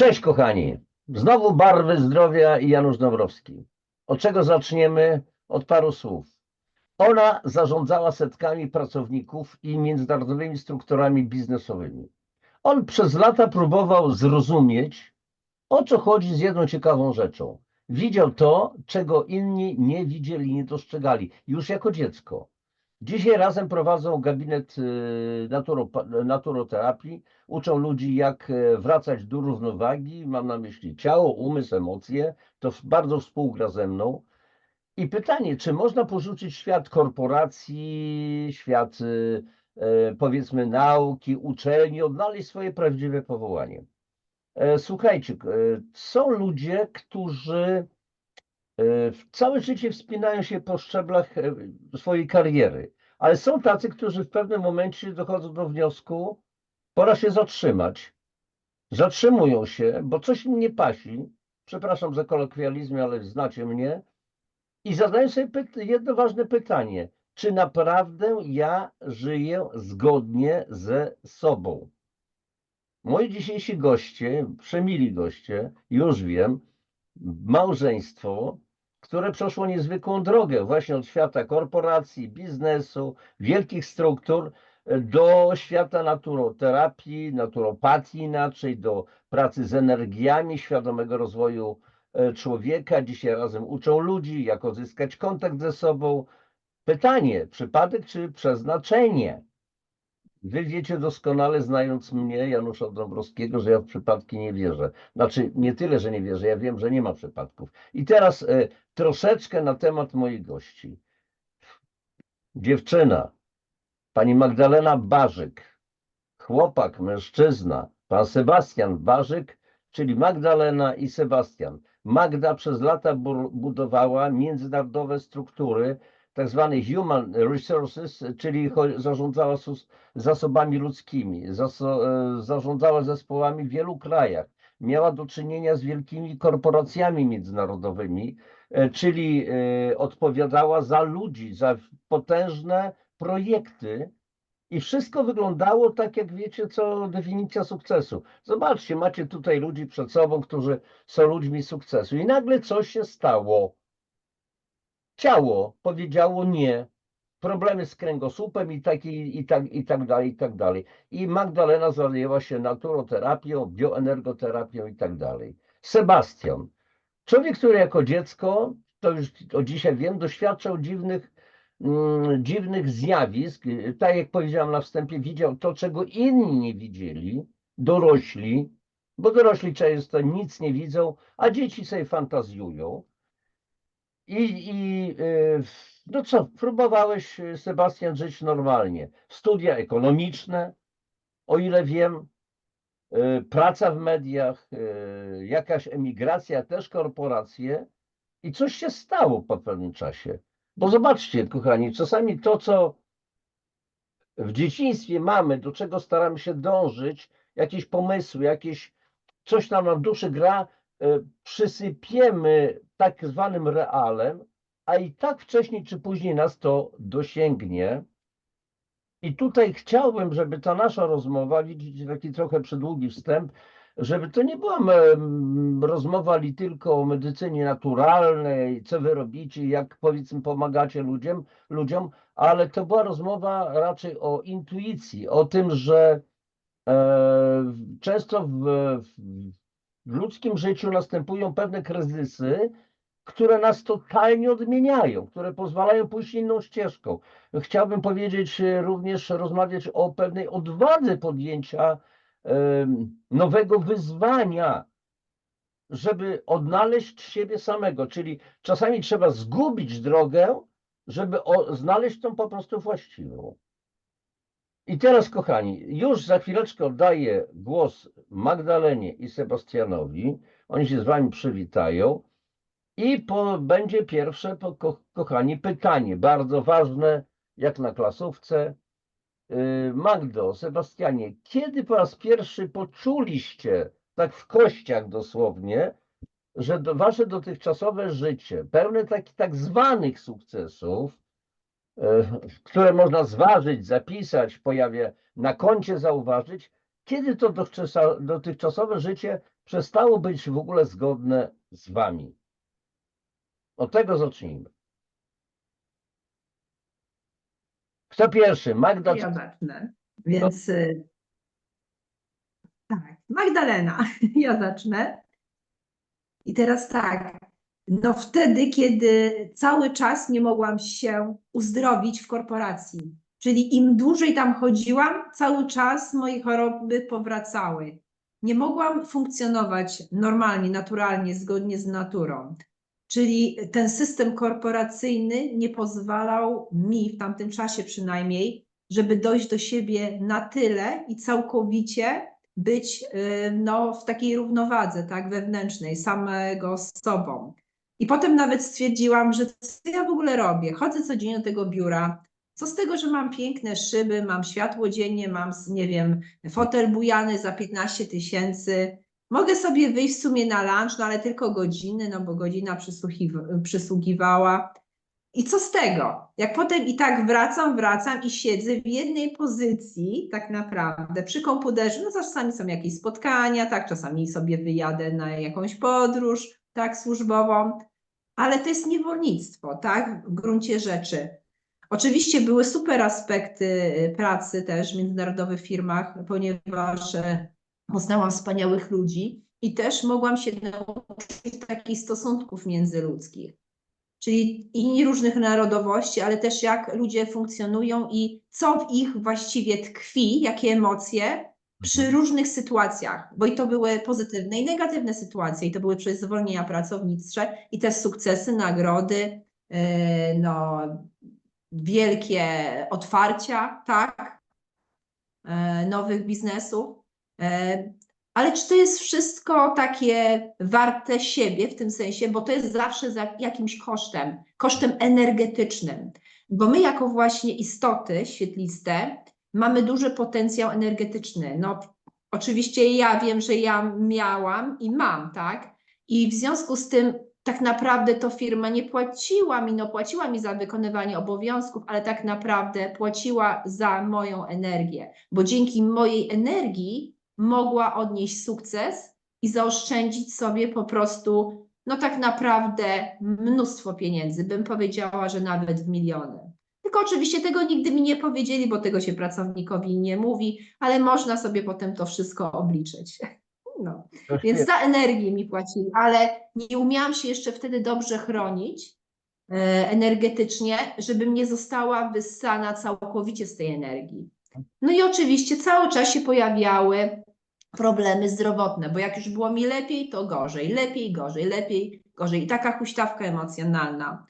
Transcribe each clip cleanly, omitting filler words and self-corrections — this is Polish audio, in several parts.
Cześć kochani, znowu Barwy Zdrowia i Janusz Dąbrowski. Od czego zaczniemy? Od paru słów. Ona zarządzała setkami pracowników i międzynarodowymi strukturami biznesowymi. On przez lata próbował zrozumieć, o co chodzi z jedną ciekawą rzeczą. Widział to, czego inni nie widzieli, nie dostrzegali, już jako dziecko. Dzisiaj razem prowadzą gabinet naturoterapii, uczą ludzi, jak wracać do równowagi. Mam na myśli ciało, umysł, emocje. To bardzo współgra ze mną. I pytanie, czy można porzucić świat korporacji, świat powiedzmy nauki, uczelni, odnaleźć swoje prawdziwe powołanie? Słuchajcie, są ludzie, którzy całe życie wspinają się po szczeblach swojej kariery, ale są tacy, którzy w pewnym momencie dochodzą do wniosku, pora się zatrzymać. Zatrzymują się, bo coś im nie pasi. Przepraszam za kolokwializm, ale znacie mnie. I zadają sobie jedno ważne pytanie. Czy naprawdę ja żyję zgodnie ze sobą? Moi dzisiejsi goście, przemili goście, już wiem, małżeństwo, które przeszło niezwykłą drogę właśnie od świata korporacji, biznesu, wielkich struktur do świata naturoterapii, naturopatii inaczej, do pracy z energiami, świadomego rozwoju człowieka. Dzisiaj razem uczą ludzi, jak odzyskać kontakt ze sobą. Pytanie, przypadek czy przeznaczenie? Wy wiecie doskonale, znając mnie, Janusza Dąbrowskiego, że ja w przypadki nie wierzę. Znaczy, nie tyle, że nie wierzę, ja wiem, że nie ma przypadków. I teraz troszeczkę na temat moich gości. Dziewczyna, pani Magdalena Barzyk, chłopak, mężczyzna, pan Sebastian Barzyk, czyli Magdalena i Sebastian. Magda przez lata budowała międzynarodowe struktury, tak zwane human resources, czyli zarządzała zasobami ludzkimi, zarządzała zespołami w wielu krajach. Miała do czynienia z wielkimi korporacjami międzynarodowymi, czyli odpowiadała za ludzi, za potężne projekty. I wszystko wyglądało tak, jak wiecie, co definicja sukcesu. Zobaczcie, macie tutaj ludzi przed sobą, którzy są ludźmi sukcesu. I nagle coś się stało. Ciało powiedziało nie. Problemy z kręgosłupem i tak dalej, i tak dalej. I Magdalena zajęła się naturoterapią, bioenergoterapią i tak dalej. Sebastian, człowiek, który jako dziecko, to już od dzisiaj wiem, doświadczał dziwnych zjawisk. Tak jak powiedziałam na wstępie, widział to, czego inni nie widzieli, dorośli, bo dorośli często nic nie widzą, a dzieci sobie fantazjują. No co, próbowałeś, Sebastian, żyć normalnie. Studia ekonomiczne, o ile wiem, praca w mediach, jakaś emigracja, też korporacje. I coś się stało po pewnym czasie. Bo zobaczcie, kochani, czasami to, co w dzieciństwie mamy, do czego staramy się dążyć, jakieś pomysły, coś tam na duszy gra, przysypiemy tak zwanym realem, a i tak wcześniej czy później nas to dosięgnie. I tutaj chciałbym, żeby ta nasza rozmowa, widzicie, taki trochę przydługi wstęp, żeby to nie była rozmowa li tylko o medycynie naturalnej, co wy robicie, jak powiedzmy pomagacie ludziom, ale to była rozmowa raczej o intuicji, o tym, że często w ludzkim życiu następują pewne kryzysy, które nas totalnie odmieniają, które pozwalają pójść inną ścieżką. Chciałbym powiedzieć, również rozmawiać o pewnej odwadze podjęcia nowego wyzwania, żeby odnaleźć siebie samego, czyli czasami trzeba zgubić drogę, żeby znaleźć tą po prostu właściwą. I teraz, kochani, już za chwileczkę oddaję głos Magdalenie i Sebastianowi. Oni się z wami przywitają. I będzie pierwsze, kochani, pytanie, bardzo ważne, jak na klasówce. Magdo, Sebastianie, kiedy po raz pierwszy poczuliście, tak w kościach dosłownie, że wasze dotychczasowe życie, pełne tak zwanych sukcesów, które można zważyć, zapisać, pojawia na koncie zauważyć, Kiedy to dotychczasowe życie przestało być w ogóle zgodne z wami? Od tego zacznijmy. Kto pierwszy? Magda czy... Ja zacznę. Więc tak, Magdalena, ja zacznę. I teraz tak, no wtedy, kiedy cały czas nie mogłam się uzdrowić w korporacji, czyli im dłużej tam chodziłam, cały czas moje choroby powracały. Nie mogłam funkcjonować normalnie, naturalnie, zgodnie z naturą. Czyli ten system korporacyjny nie pozwalał mi w tamtym czasie przynajmniej, żeby dojść do siebie na tyle i całkowicie być no, w takiej równowadze, tak, wewnętrznej, samego z sobą. I potem nawet stwierdziłam, że co ja w ogóle robię? Chodzę codziennie do tego biura. Co z tego, że mam piękne szyby, mam światło dziennie, mam, nie wiem, fotel bujany za 15 000. Mogę sobie wyjść w sumie na lunch, no ale tylko godziny, no bo godzina przysługiwała. I co z tego? Jak potem i tak wracam i siedzę w jednej pozycji tak naprawdę przy komputerze, no czasami są jakieś spotkania, tak, czasami sobie wyjadę na jakąś podróż, tak, służbową, ale to jest niewolnictwo, tak, w gruncie rzeczy. Oczywiście były super aspekty pracy też w międzynarodowych firmach, ponieważ poznałam wspaniałych ludzi i też mogłam się nauczyć takich stosunków międzyludzkich. Czyli inni różnych narodowości, ale też jak ludzie funkcjonują i co w ich właściwie tkwi, jakie emocje przy różnych sytuacjach, bo i to były pozytywne i negatywne sytuacje, i to były przez zwolnienia pracownicze, i też sukcesy, nagrody, no, wielkie otwarcia, tak, nowych biznesów. Ale czy to jest wszystko takie warte siebie w tym sensie, bo to jest zawsze za jakimś kosztem energetycznym, bo my jako właśnie istoty świetliste mamy duży potencjał energetyczny. No, oczywiście ja wiem, że ja miałam i mam, tak? I w związku z tym tak naprawdę to firma nie płaciła mi, no płaciła mi za wykonywanie obowiązków, ale tak naprawdę płaciła za moją energię, bo dzięki mojej energii mogła odnieść sukces i zaoszczędzić sobie po prostu, no tak naprawdę mnóstwo pieniędzy, bym powiedziała, że nawet w miliony. Tylko oczywiście tego nigdy mi nie powiedzieli, bo tego się pracownikowi nie mówi, ale można sobie potem to wszystko obliczyć. No. Więc za energię mi płacili, ale nie umiałam się jeszcze wtedy dobrze chronić energetycznie, żebym nie została wyssana całkowicie z tej energii. No i oczywiście cały czas się pojawiały problemy zdrowotne, bo jak już było mi lepiej, to gorzej, lepiej, gorzej, lepiej, gorzej. I taka huśtawka emocjonalna.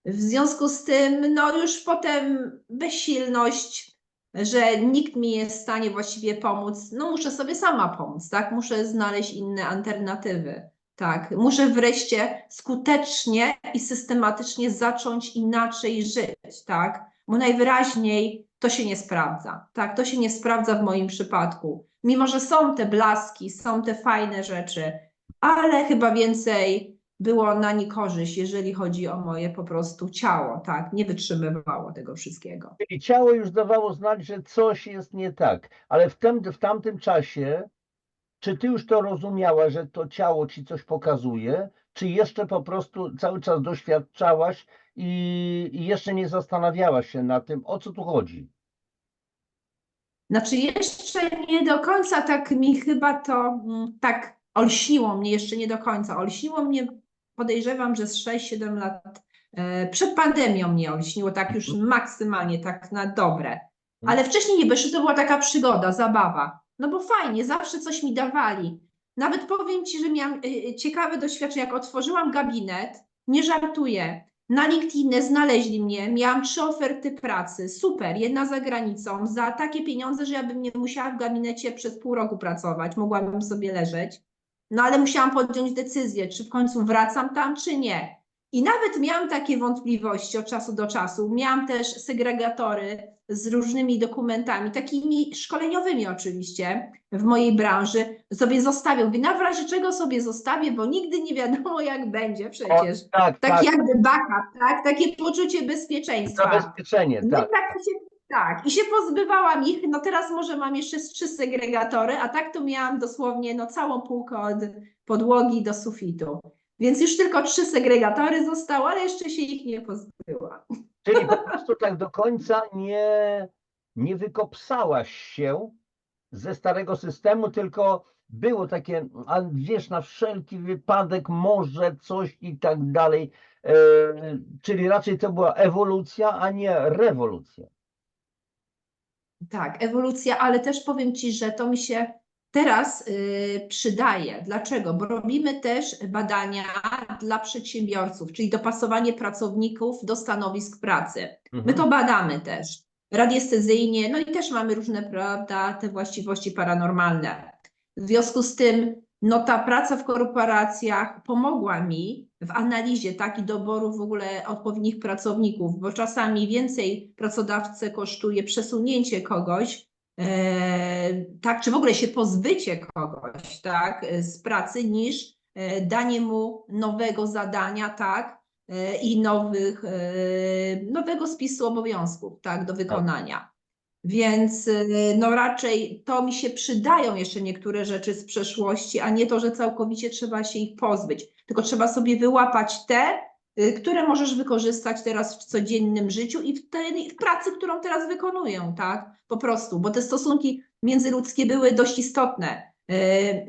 W związku z tym, no już potem bezsilność, że nikt mi nie jest w stanie właściwie pomóc, no muszę sobie sama pomóc, tak? Muszę znaleźć inne alternatywy, tak? Muszę wreszcie skutecznie i systematycznie zacząć inaczej żyć, tak? Bo najwyraźniej to się nie sprawdza, tak? To się nie sprawdza w moim przypadku. Mimo że są te blaski, są te fajne rzeczy, ale chyba więcej było na niekorzyść, jeżeli chodzi o moje po prostu ciało, tak? Nie wytrzymywało tego wszystkiego. Czyli ciało już dawało znać, że coś jest nie tak, ale w tamtym czasie, czy ty już to rozumiałaś, że to ciało ci coś pokazuje, czy jeszcze po prostu cały czas doświadczałaś i jeszcze nie zastanawiałaś się na tym, o co tu chodzi? Znaczy jeszcze nie do końca tak mi chyba to tak olśniło mnie, jeszcze nie do końca. Olśniło mnie, podejrzewam, że z 6-7 lat przed pandemią mnie olśniło, tak już maksymalnie, tak na dobre. Ale wcześniej nie, bo jeszcze to była taka przygoda, zabawa. No bo fajnie, zawsze coś mi dawali. Nawet powiem ci, że miałam ciekawe doświadczenie, jak otworzyłam gabinet, nie żartuję, na LinkedInie znaleźli mnie, miałam 3 oferty pracy, super, jedna za granicą, za takie pieniądze, że ja bym nie musiała w gabinecie przez pół roku pracować, mogłabym sobie leżeć. No ale musiałam podjąć decyzję, czy w końcu wracam tam, czy nie. I nawet miałam takie wątpliwości od czasu do czasu. Miałam też segregatory z różnymi dokumentami, takimi szkoleniowymi oczywiście, w mojej branży. Sobie zostawię. Mówię, na razie czego sobie zostawię, bo nigdy nie wiadomo jak będzie przecież. Tak, Taki tak, jakby backup, tak? Takie poczucie bezpieczeństwa. zabezpieczenie, No i tak. tak mi się, Tak, i się pozbywałam ich, no teraz może mam jeszcze 3 segregatory, a tak to miałam dosłownie no, całą półkę od podłogi do sufitu. Więc już tylko 3 segregatory zostały, ale jeszcze się ich nie pozbyłam. Czyli po prostu tak do końca nie wykopsałaś się ze starego systemu, tylko było takie, a wiesz, na wszelki wypadek może coś i tak dalej. Czyli raczej to była ewolucja, a nie rewolucja. Tak, ewolucja, ale też powiem Ci, że to mi się teraz przydaje. Dlaczego? Bo robimy też badania dla przedsiębiorców, czyli dopasowanie pracowników do stanowisk pracy. My to badamy też radiestezyjnie, no i też mamy różne, prawda, te właściwości paranormalne. W związku z tym, no ta praca w korporacjach pomogła mi w analizie i doboru w ogóle odpowiednich pracowników, bo czasami więcej pracodawcę kosztuje przesunięcie kogoś, tak, czy w ogóle się pozbycie kogoś, tak, z pracy, niż danie mu nowego zadania, tak, i nowego spisu obowiązków, tak, do wykonania. Więc no raczej to mi się przydają jeszcze niektóre rzeczy z przeszłości, a nie to, że całkowicie trzeba się ich pozbyć. Tylko trzeba sobie wyłapać te, które możesz wykorzystać teraz w codziennym życiu i w pracy, którą teraz wykonuję, tak? Po prostu, bo te stosunki międzyludzkie były dość istotne.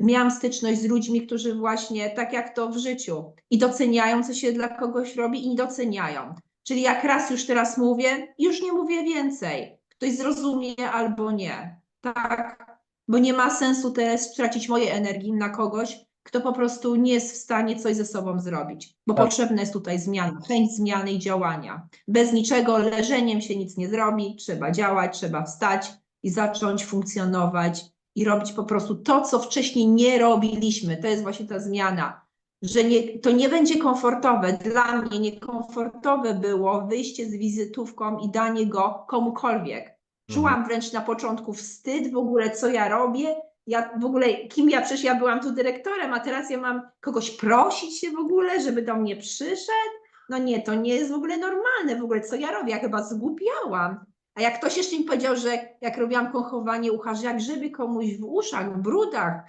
Miałam styczność z ludźmi, którzy właśnie tak jak to w życiu i doceniają, co się dla kogoś robi i nie doceniają. Czyli jak raz już teraz mówię, już nie mówię więcej. Ktoś zrozumie albo nie. Tak, bo nie ma sensu teraz tracić mojej energii na kogoś, kto po prostu nie jest w stanie coś ze sobą zrobić, bo Tak. potrzebna jest tutaj zmiana, chęć zmiany i działania. Bez niczego, leżeniem się nic nie zrobi, trzeba działać, trzeba wstać i zacząć funkcjonować i robić po prostu to, co wcześniej nie robiliśmy. To jest właśnie ta zmiana, że to nie będzie komfortowe. Dla mnie niekomfortowe było wyjście z wizytówką i danie go komukolwiek. Czułam wręcz na początku wstyd w ogóle, co ja robię. Ja w ogóle, przecież ja byłam tu dyrektorem, a teraz ja mam kogoś prosić się w ogóle, żeby do mnie przyszedł. No nie, to nie jest w ogóle normalne, w ogóle co ja robię, ja chyba zgłupiałam. A jak ktoś jeszcze mi powiedział, że jak robiłam kąchowanie ucha, że jak grzyby komuś w uszach, w brudach,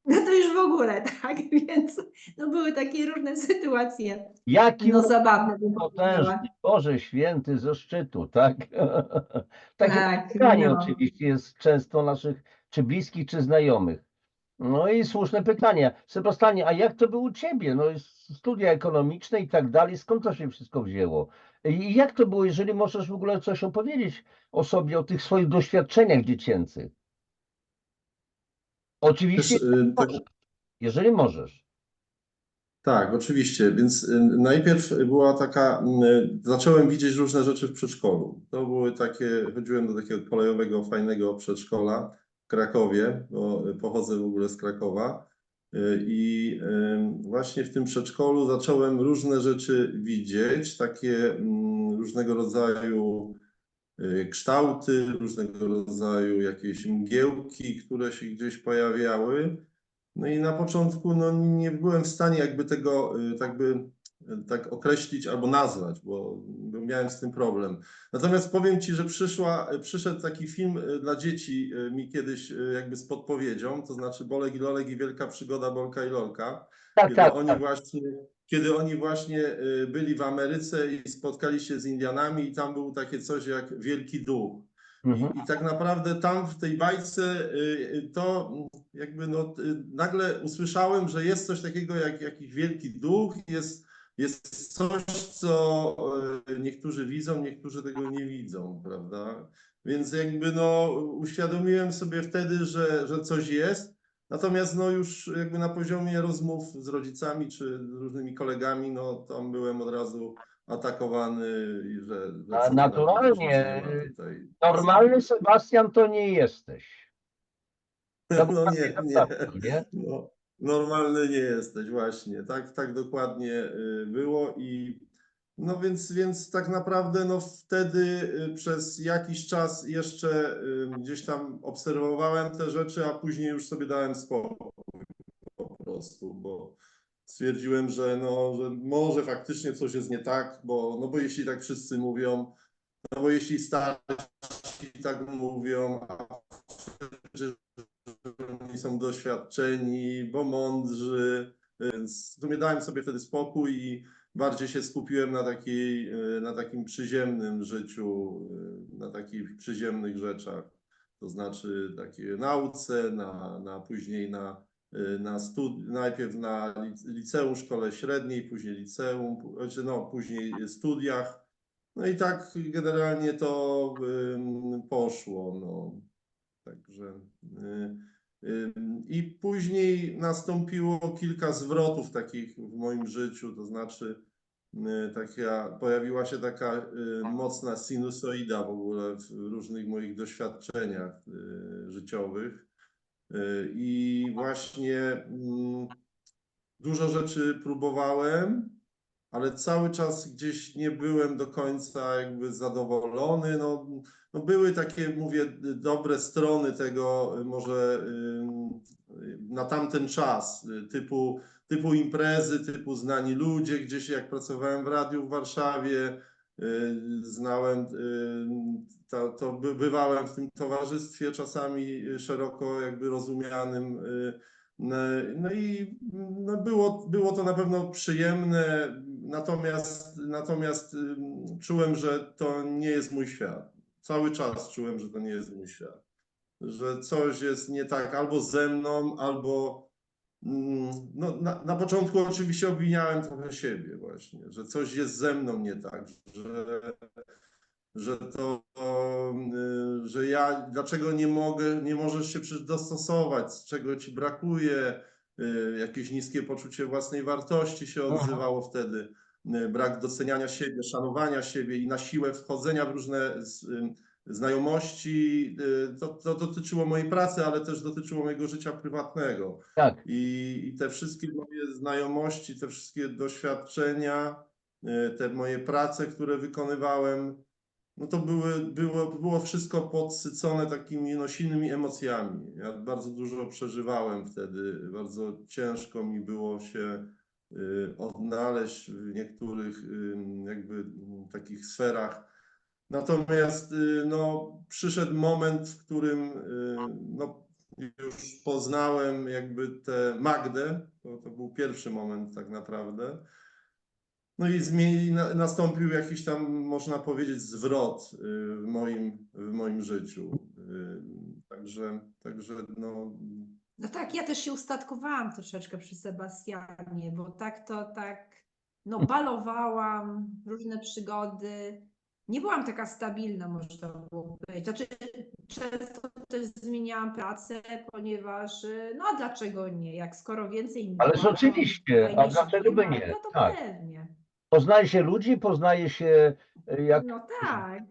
no to już w ogóle, tak? Więc no były takie różne sytuacje, Jaki no zabawne bym potężny, powiedziała. Boże święty ze szczytu, tak? Takie Tak, pytanie no. oczywiście jest często naszych, czy bliskich, czy znajomych. No i słuszne pytanie. Sebastianie, a jak to było u ciebie? No, studia ekonomiczne i tak dalej, skąd to się wszystko wzięło? I jak to było, jeżeli możesz w ogóle coś opowiedzieć o sobie, o tych swoich doświadczeniach dziecięcych? Oczywiście, Wiesz, tak, jeżeli możesz. tak, oczywiście. Więc najpierw była taka, zacząłem widzieć różne rzeczy w przedszkolu. To były takie, chodziłem do takiego kolejowego, fajnego przedszkola w Krakowie, bo pochodzę w ogóle z Krakowa. I właśnie w tym przedszkolu zacząłem różne rzeczy widzieć, takie różnego rodzaju kształty, różnego rodzaju jakieś mgiełki, które się gdzieś pojawiały. No i na początku no, nie byłem w stanie jakby tego tak określić albo nazwać, bo miałem z tym problem. Natomiast powiem Ci, że przyszedł taki film dla dzieci mi kiedyś jakby z podpowiedzią, to znaczy Bolek i Lolek i Wielka Przygoda Bolka i Lolka, Tak, kiedy tak, oni tak. właśnie, kiedy oni właśnie byli w Ameryce i spotkali się z Indianami i tam było takie coś jak Wielki Duch. Mhm. I tak naprawdę tam w tej bajce to jakby no, nagle usłyszałem, że jest coś takiego jak jakiś wielki duch, jest coś, co niektórzy widzą, niektórzy tego nie widzą, prawda? Więc jakby no uświadomiłem sobie wtedy, że coś jest, natomiast no już jakby na poziomie rozmów z rodzicami czy z różnymi kolegami, no tam byłem od razu atakowany, i że A co to takiego się naturalnie, dzieje tutaj. normalny Sebastian to nie jesteś. To No bardziej nie, nie. naprawdę, nie? No, normalny nie jesteś, właśnie. Tak dokładnie było i no więc tak naprawdę no wtedy przez jakiś czas jeszcze gdzieś tam obserwowałem te rzeczy, a później już sobie dałem spokój po prostu, bo stwierdziłem, że no, że może faktycznie coś jest nie tak, bo jeśli tak wszyscy mówią, no bo jeśli starsi starsi tak mówią, a przecież oni są doświadczeni, bo mądrzy, więc tu dałem sobie wtedy spokój i bardziej się skupiłem na takim przyziemnym życiu, na takich przyziemnych rzeczach, to znaczy takiej nauce, później najpierw na liceum, szkole średniej, później liceum, później studiach. No i tak generalnie to poszło. No. Także i później nastąpiło kilka zwrotów takich w moim życiu, to znaczy pojawiła się taka mocna sinusoida w ogóle w różnych moich doświadczeniach życiowych i właśnie dużo rzeczy próbowałem, ale cały czas gdzieś nie byłem do końca jakby zadowolony. No były takie, mówię, dobre strony tego może na tamten czas, typu imprezy, typu znani ludzie, gdzieś jak pracowałem w radiu w Warszawie, znałem, bywałem w tym towarzystwie czasami szeroko jakby rozumianym. No i było to na pewno przyjemne, natomiast czułem, że to nie jest mój świat. Cały czas czułem, że to nie jest mój świat. Że coś jest nie tak albo ze mną, albo no, na początku oczywiście obwiniałem trochę siebie właśnie, że coś jest ze mną nie tak, że ja, dlaczego nie możesz się przecież dostosować, z czego ci brakuje, jakieś niskie poczucie własnej wartości się odzywało wtedy, brak doceniania siebie, szanowania siebie i na siłę wchodzenia w różne znajomości. To dotyczyło mojej pracy, ale też dotyczyło mojego życia prywatnego. Tak. I te wszystkie moje znajomości, te wszystkie doświadczenia, te moje prace, które wykonywałem, no to było wszystko podsycone takimi silnymi emocjami. Ja bardzo dużo przeżywałem wtedy, bardzo ciężko mi było się odnaleźć w niektórych jakby takich sferach. Natomiast no, przyszedł moment, w którym no, już poznałem jakby tę Magdę, to był pierwszy moment tak naprawdę. No i nastąpił jakiś tam, można powiedzieć, zwrot w moim życiu. Także no. No tak, ja też się ustatkowałam troszeczkę przy Sebastianie, bo no balowałam, różne przygody. Nie byłam taka stabilna, można było powiedzieć. Znaczy, często też zmieniałam pracę, ponieważ, no a dlaczego nie? Jak skoro więcej mi Ależ płacą, oczywiście, a fajniejszy dlaczego by klimat, nie? no to Tak. pewnie. Poznaje się ludzi, poznaje się jak No tak.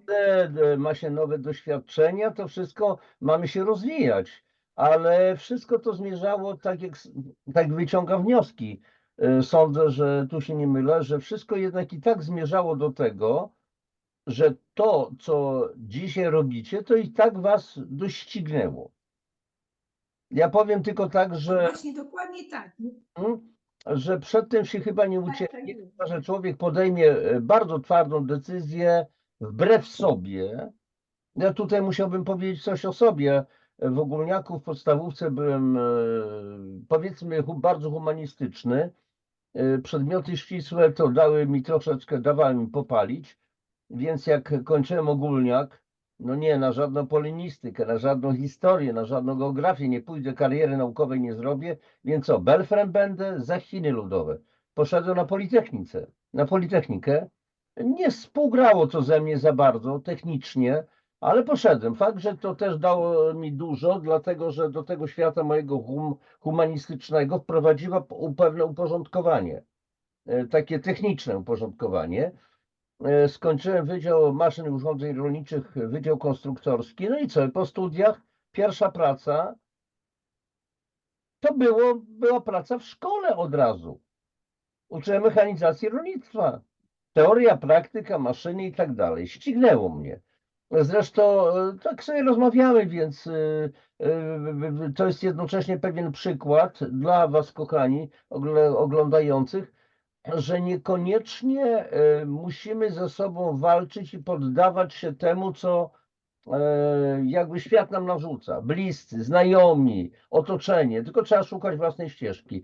ma się nowe doświadczenia, to wszystko mamy się rozwijać, ale wszystko to zmierzało, tak wyciągam wnioski. Sądzę, że tu się nie mylę, że wszystko jednak i tak zmierzało do tego, że to, co dzisiaj robicie, to i tak was doścignęło. Ja powiem tylko tak, że Właśnie dokładnie tak. że przed tym się chyba nie Tak ucieknie, jest. że człowiek podejmie bardzo twardą decyzję wbrew sobie. Ja tutaj musiałbym powiedzieć coś o sobie. W Ogólniaku w podstawówce byłem, powiedzmy, bardzo humanistyczny. Przedmioty ścisłe to dawałem mi popalić, więc jak kończyłem Ogólniak, no nie, na żadną polinistykę, na żadną historię, na żadną geografię nie pójdę, kariery naukowej nie zrobię, więc co, belfrem będę, za Chiny ludowe. Poszedłem na Politechnikę. Nie współgrało to ze mnie za bardzo technicznie, ale poszedłem. Fakt, że to też dało mi dużo, dlatego że do tego świata mojego humanistycznego wprowadziła pewne uporządkowanie, takie techniczne uporządkowanie. Skończyłem Wydział Maszyn i Urządzeń Rolniczych, Wydział Konstruktorski. No i co? Po studiach pierwsza praca to była praca w szkole od razu. Uczyłem mechanizacji rolnictwa. Teoria, praktyka, maszyny i tak dalej. Ścignęło mnie. Zresztą tak sobie rozmawiamy, więc to jest jednocześnie pewien przykład dla was, kochani, oglądających, że niekoniecznie musimy ze sobą walczyć i poddawać się temu, co jakby świat nam narzuca, bliscy, znajomi, otoczenie, tylko trzeba szukać własnej ścieżki.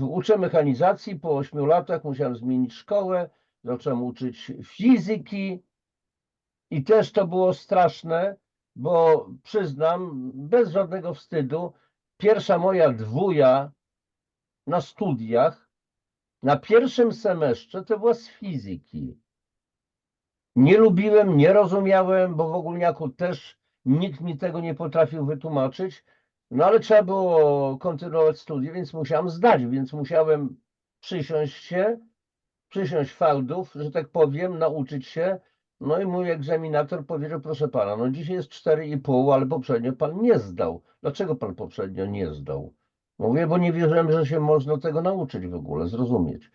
Uczę mechanizacji, po 8 latach musiałem zmienić szkołę, zacząłem uczyć fizyki i też to było straszne, bo przyznam, bez żadnego wstydu, pierwsza moja dwuja na studiach, na pierwszym semestrze to była z fizyki. Nie lubiłem, nie rozumiałem, bo w ogólniaku też nikt mi tego nie potrafił wytłumaczyć. No ale trzeba było kontynuować studia, więc musiałem zdać, więc musiałem przysiąść fałdów, że tak powiem, nauczyć się. No i mój egzaminator powiedział, proszę pana, no dzisiaj jest 4,5, ale poprzednio pan nie zdał. Dlaczego pan poprzednio nie zdał? Mówię, bo nie wierzyłem, że się można tego nauczyć w ogóle, zrozumieć.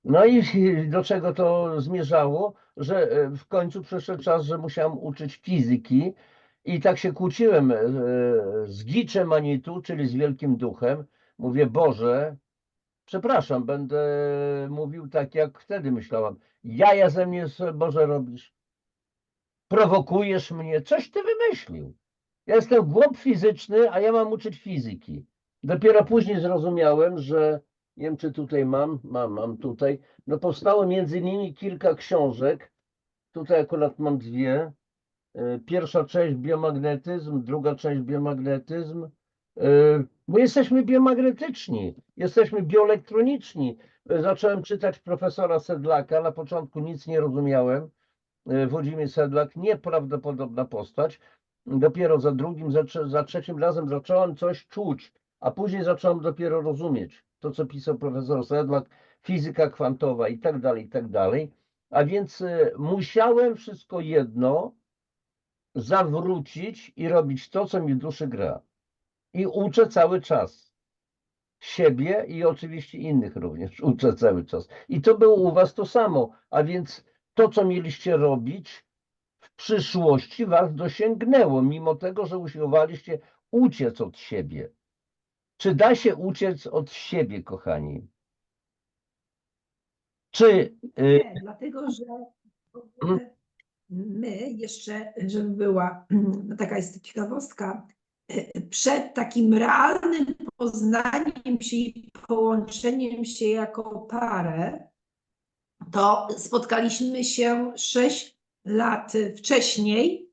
No i do czego to zmierzało, że w końcu przyszedł czas, że musiałem uczyć fizyki i tak się kłóciłem z Giczem Manitu, czyli z Wielkim Duchem. Mówię, Boże, przepraszam, będę mówił tak, jak wtedy myślałam. Jaja ze mnie, Boże, robisz. Prowokujesz mnie. Coś ty wymyślił. Ja jestem głąb fizyczny, a ja mam uczyć fizyki. Dopiero później zrozumiałem, że nie wiem, czy tutaj mam tutaj. No powstało między nimi kilka książek. Tutaj akurat mam dwie. Pierwsza część biomagnetyzm, druga część biomagnetyzm. Bo jesteśmy biomagnetyczni, jesteśmy bioelektroniczni. Zacząłem czytać profesora Sedlaka. Na początku nic nie rozumiałem. Włodzimierz Sedlak, nieprawdopodobna postać. Dopiero za drugim, za trzecim razem zacząłem coś czuć, a później zacząłem dopiero rozumieć to, co pisał profesor Sedlak, fizyka kwantowa i tak dalej, i tak dalej. A więc musiałem wszystko jedno zawrócić i robić to, co mi w duszy gra. I uczę cały czas. Siebie i oczywiście innych również uczę cały czas. I to było u was to samo, a więc to, co mieliście robić, w przyszłości was dosięgnęło, mimo tego, że usiłowaliście uciec od siebie. Czy da się uciec od siebie, kochani? Czy... Nie, dlatego że w ogóle my jeszcze, żeby była taka jest ciekawostka, przed takim realnym poznaniem się i połączeniem się jako parę, to spotkaliśmy się 6 lat wcześniej.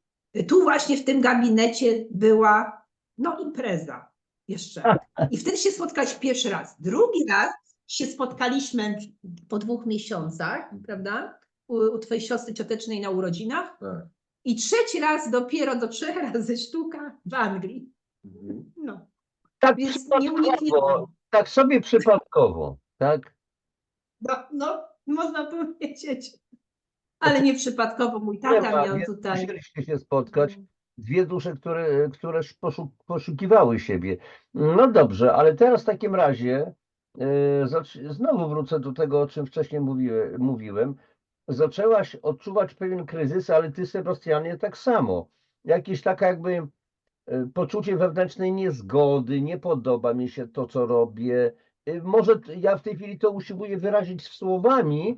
Tu właśnie w tym gabinecie była impreza jeszcze. I wtedy się spotkaliśmy pierwszy raz. Drugi raz się spotkaliśmy po 2 miesiącach, prawda? U twojej siostry ciotecznej na urodzinach. Tak. I trzeci raz dopiero do 3 razy sztuka w Anglii. Mhm. No, tak więc przypadkowo, nieuniknione. tak sobie przypadkowo, tak? No, można powiedzieć. Ale nie przypadkowo mój Nie tata ma, miał więc tutaj. musieliście się spotkać. Dwie dusze, które poszukiwały siebie. No dobrze, ale teraz w takim razie znowu wrócę do tego, o czym wcześniej mówiłem. Zaczęłaś odczuwać pewien kryzys, ale ty, Sebastianie, tak samo. Jakieś taka jakby poczucie wewnętrznej niezgody, nie podoba mi się to, co robię. Może ja w tej chwili to usiłuję wyrazić słowami,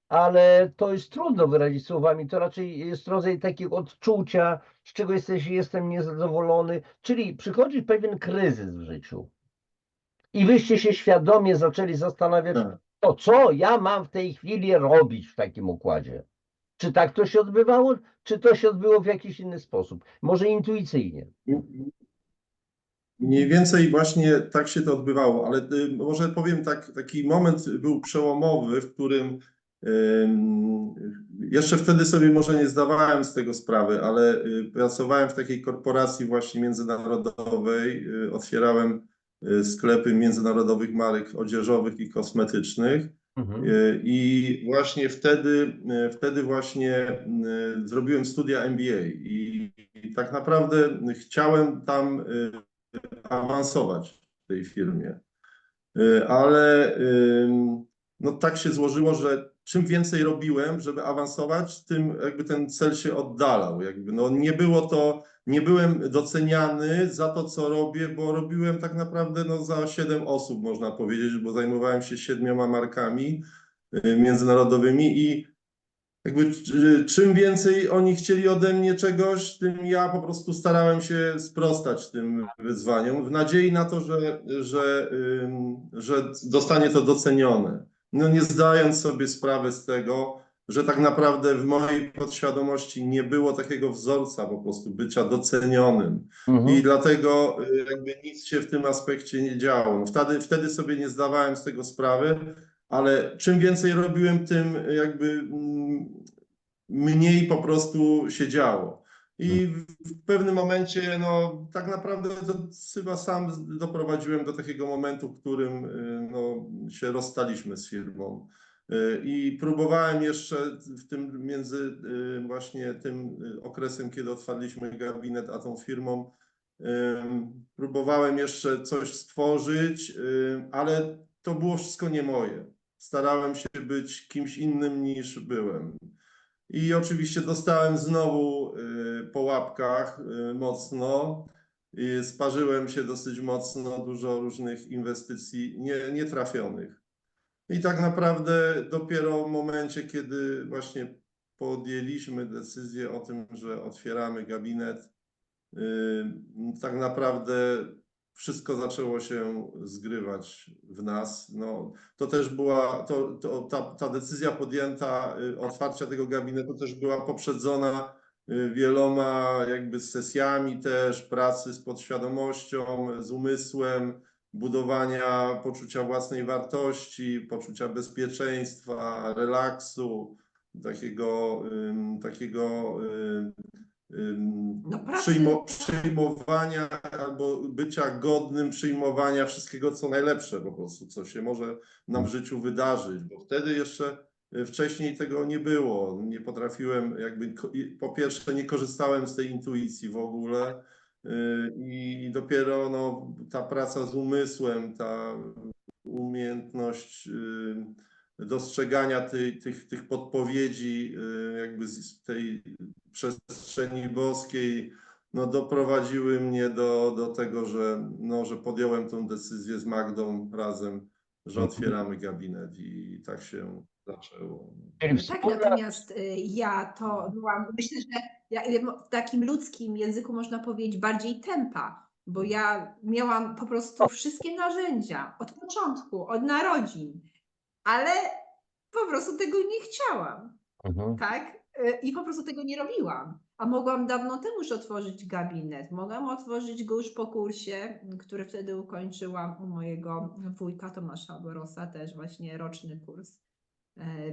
ale to jest trudno wyrazić słowami, to raczej jest rodzaj takiego odczucia, z czego jestem niezadowolony, czyli przychodzi pewien kryzys w życiu i wyście się świadomie zaczęli zastanawiać, Tak. to co ja mam w tej chwili robić w takim układzie. Czy tak to się odbywało, czy to się odbyło w jakiś inny sposób, może intuicyjnie. Mniej więcej właśnie tak się to odbywało, ale może powiem tak, taki moment był przełomowy, w którym jeszcze wtedy sobie może nie zdawałem z tego sprawy, ale pracowałem w takiej korporacji właśnie międzynarodowej, otwierałem sklepy międzynarodowych marek odzieżowych i kosmetycznych. I właśnie wtedy właśnie zrobiłem studia MBA i tak naprawdę chciałem tam awansować w tej firmie. Ale no tak się złożyło, że czym więcej robiłem, żeby awansować, tym jakby ten cel się oddalał. Jakby no nie byłem doceniany za to, co robię, bo robiłem tak naprawdę no za 7 osób, można powiedzieć, bo zajmowałem się 7 markami międzynarodowymi i jakby czym więcej oni chcieli ode mnie czegoś, tym ja po prostu starałem się sprostać tym wyzwaniom, w nadziei na to, że zostanie to docenione. No nie zdając sobie sprawy z tego, że tak naprawdę w mojej podświadomości nie było takiego wzorca po prostu bycia docenionym. I dlatego jakby nic się w tym aspekcie nie działo. No wtedy sobie nie zdawałem z tego sprawy, ale czym więcej robiłem, tym jakby mniej po prostu się działo. I w pewnym momencie, no tak naprawdę chyba sam doprowadziłem do takiego momentu, w którym no, się rozstaliśmy z firmą. I próbowałem jeszcze w tym między właśnie tym okresem, kiedy otwarliśmy gabinet, a tą firmą, próbowałem jeszcze coś stworzyć, ale to było wszystko nie moje. Starałem się być kimś innym niż byłem. I oczywiście dostałem znowu po łapkach mocno. I sparzyłem się dosyć mocno, dużo różnych inwestycji nietrafionych. I tak naprawdę dopiero w momencie, kiedy właśnie podjęliśmy decyzję o tym, że otwieramy gabinet, tak naprawdę wszystko zaczęło się zgrywać w nas. No, to też była, ta decyzja podjęta otwarcia tego gabinetu też była poprzedzona wieloma jakby sesjami też pracy z podświadomością, z umysłem, budowania poczucia własnej wartości, poczucia bezpieczeństwa, relaksu, takiego No pracy, przyjmowania albo bycia godnym przyjmowania wszystkiego, co najlepsze po prostu, co się może nam w życiu wydarzyć, bo wtedy jeszcze wcześniej tego nie było. Nie potrafiłem jakby, po pierwsze nie korzystałem z tej intuicji w ogóle i dopiero no, ta praca z umysłem, ta umiejętność dostrzegania tych podpowiedzi jakby z tej przestrzeni boskiej, no doprowadziły mnie do tego, że podjąłem tę decyzję z Magdą razem, że otwieramy gabinet i tak się zaczęło. Czyli no tak, wspólna, natomiast ja to byłam, myślę, że w takim ludzkim języku można powiedzieć bardziej tempa, bo ja miałam po prostu wszystkie narzędzia od początku, od narodzin, ale po prostu tego nie chciałam, tak? I po prostu tego nie robiłam. A mogłam dawno temu już otworzyć gabinet. Mogłam otworzyć go już po kursie, który wtedy ukończyłam u mojego wujka Tomasza Borosa, też właśnie roczny kurs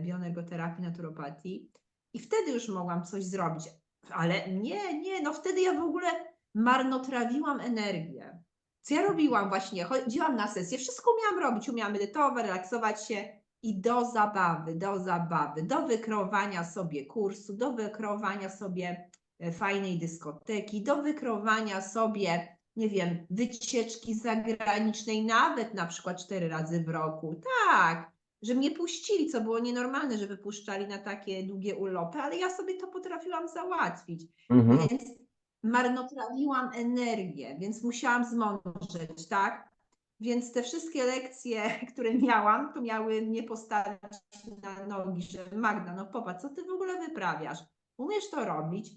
bioenergoterapii, naturopatii. I wtedy już mogłam coś zrobić. Ale nie, no wtedy ja w ogóle marnotrawiłam energię. Co ja robiłam właśnie? Chodziłam na sesję, wszystko umiałam robić, umiałam medytować, relaksować się i do zabawy, do wykreowania sobie kursu, do wykreowania sobie fajnej dyskoteki, do wykreowania sobie, nie wiem, wycieczki zagranicznej, nawet na przykład 4 razy w roku. Tak, że mnie puścili, co było nienormalne, że wypuszczali na takie długie urlopy, ale ja sobie to potrafiłam załatwić. Więc marnotrawiłam energię, więc musiałam zmądrzeć, tak? Więc te wszystkie lekcje, które miałam, to miały mnie postawić na nogi, że Magda, no popatrz, co ty w ogóle wyprawiasz? Umiesz to robić?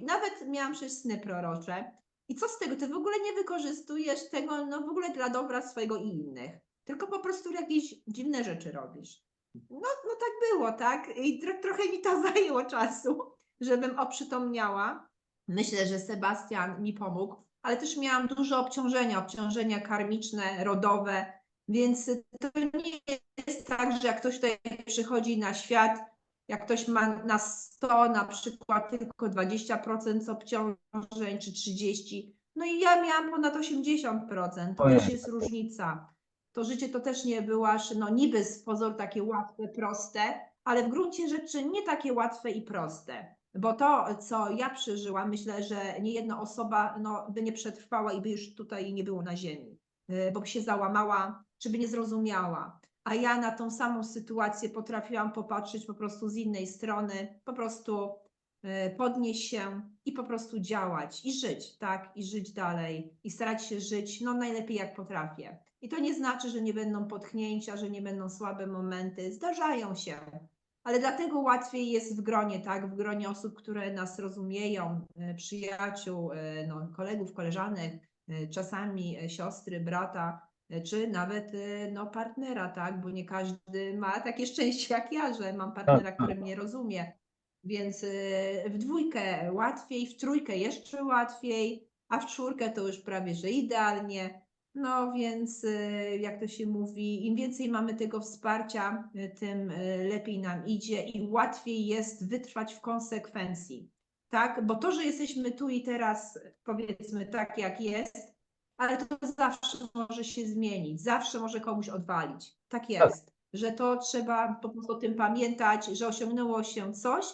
Nawet miałam przecież sny prorocze. I co z tego? Ty w ogóle nie wykorzystujesz tego, no w ogóle dla dobra swojego i innych. Tylko po prostu jakieś dziwne rzeczy robisz. No tak było, tak? I trochę mi to zajęło czasu, żebym oprzytomniała. Myślę, że Sebastian mi pomógł, ale też miałam dużo obciążenia karmiczne, rodowe, więc to nie jest tak, że jak ktoś tutaj przychodzi na świat, jak ktoś ma na 100 na przykład tylko 20% obciążeń czy 30%, no i ja miałam ponad 80%, to też jest różnica. To życie to też nie było aż, no niby z pozoru takie łatwe, proste, ale w gruncie rzeczy nie takie łatwe i proste. Bo to, co ja przeżyłam, myślę, że nie jedna osoba no, by nie przetrwała i by już tutaj nie było na ziemi, bo by się załamała, czy by nie zrozumiała. A ja na tą samą sytuację potrafiłam popatrzeć po prostu z innej strony, po prostu podnieść się i po prostu działać i żyć, tak? I żyć dalej i starać się żyć no najlepiej jak potrafię. I to nie znaczy, że nie będą potknięcia, że nie będą słabe momenty. Zdarzają się. ale dlatego łatwiej jest w gronie, tak? W gronie osób, które nas rozumieją, przyjaciół, no, kolegów, koleżanek, czasami siostry, brata, czy nawet no, partnera, tak? Bo nie każdy ma takie szczęście jak ja, że mam partnera, który mnie rozumie. Więc w dwójkę łatwiej, w trójkę jeszcze łatwiej, a w czwórkę to już prawie że idealnie. No więc jak to się mówi, im więcej mamy tego wsparcia, tym lepiej nam idzie i łatwiej jest wytrwać w konsekwencji. Tak? Bo to, że jesteśmy tu i teraz, powiedzmy tak jak jest, ale to zawsze może się zmienić, zawsze może komuś odwalić. Tak jest, że to trzeba po prostu o tym pamiętać, że osiągnęło się coś,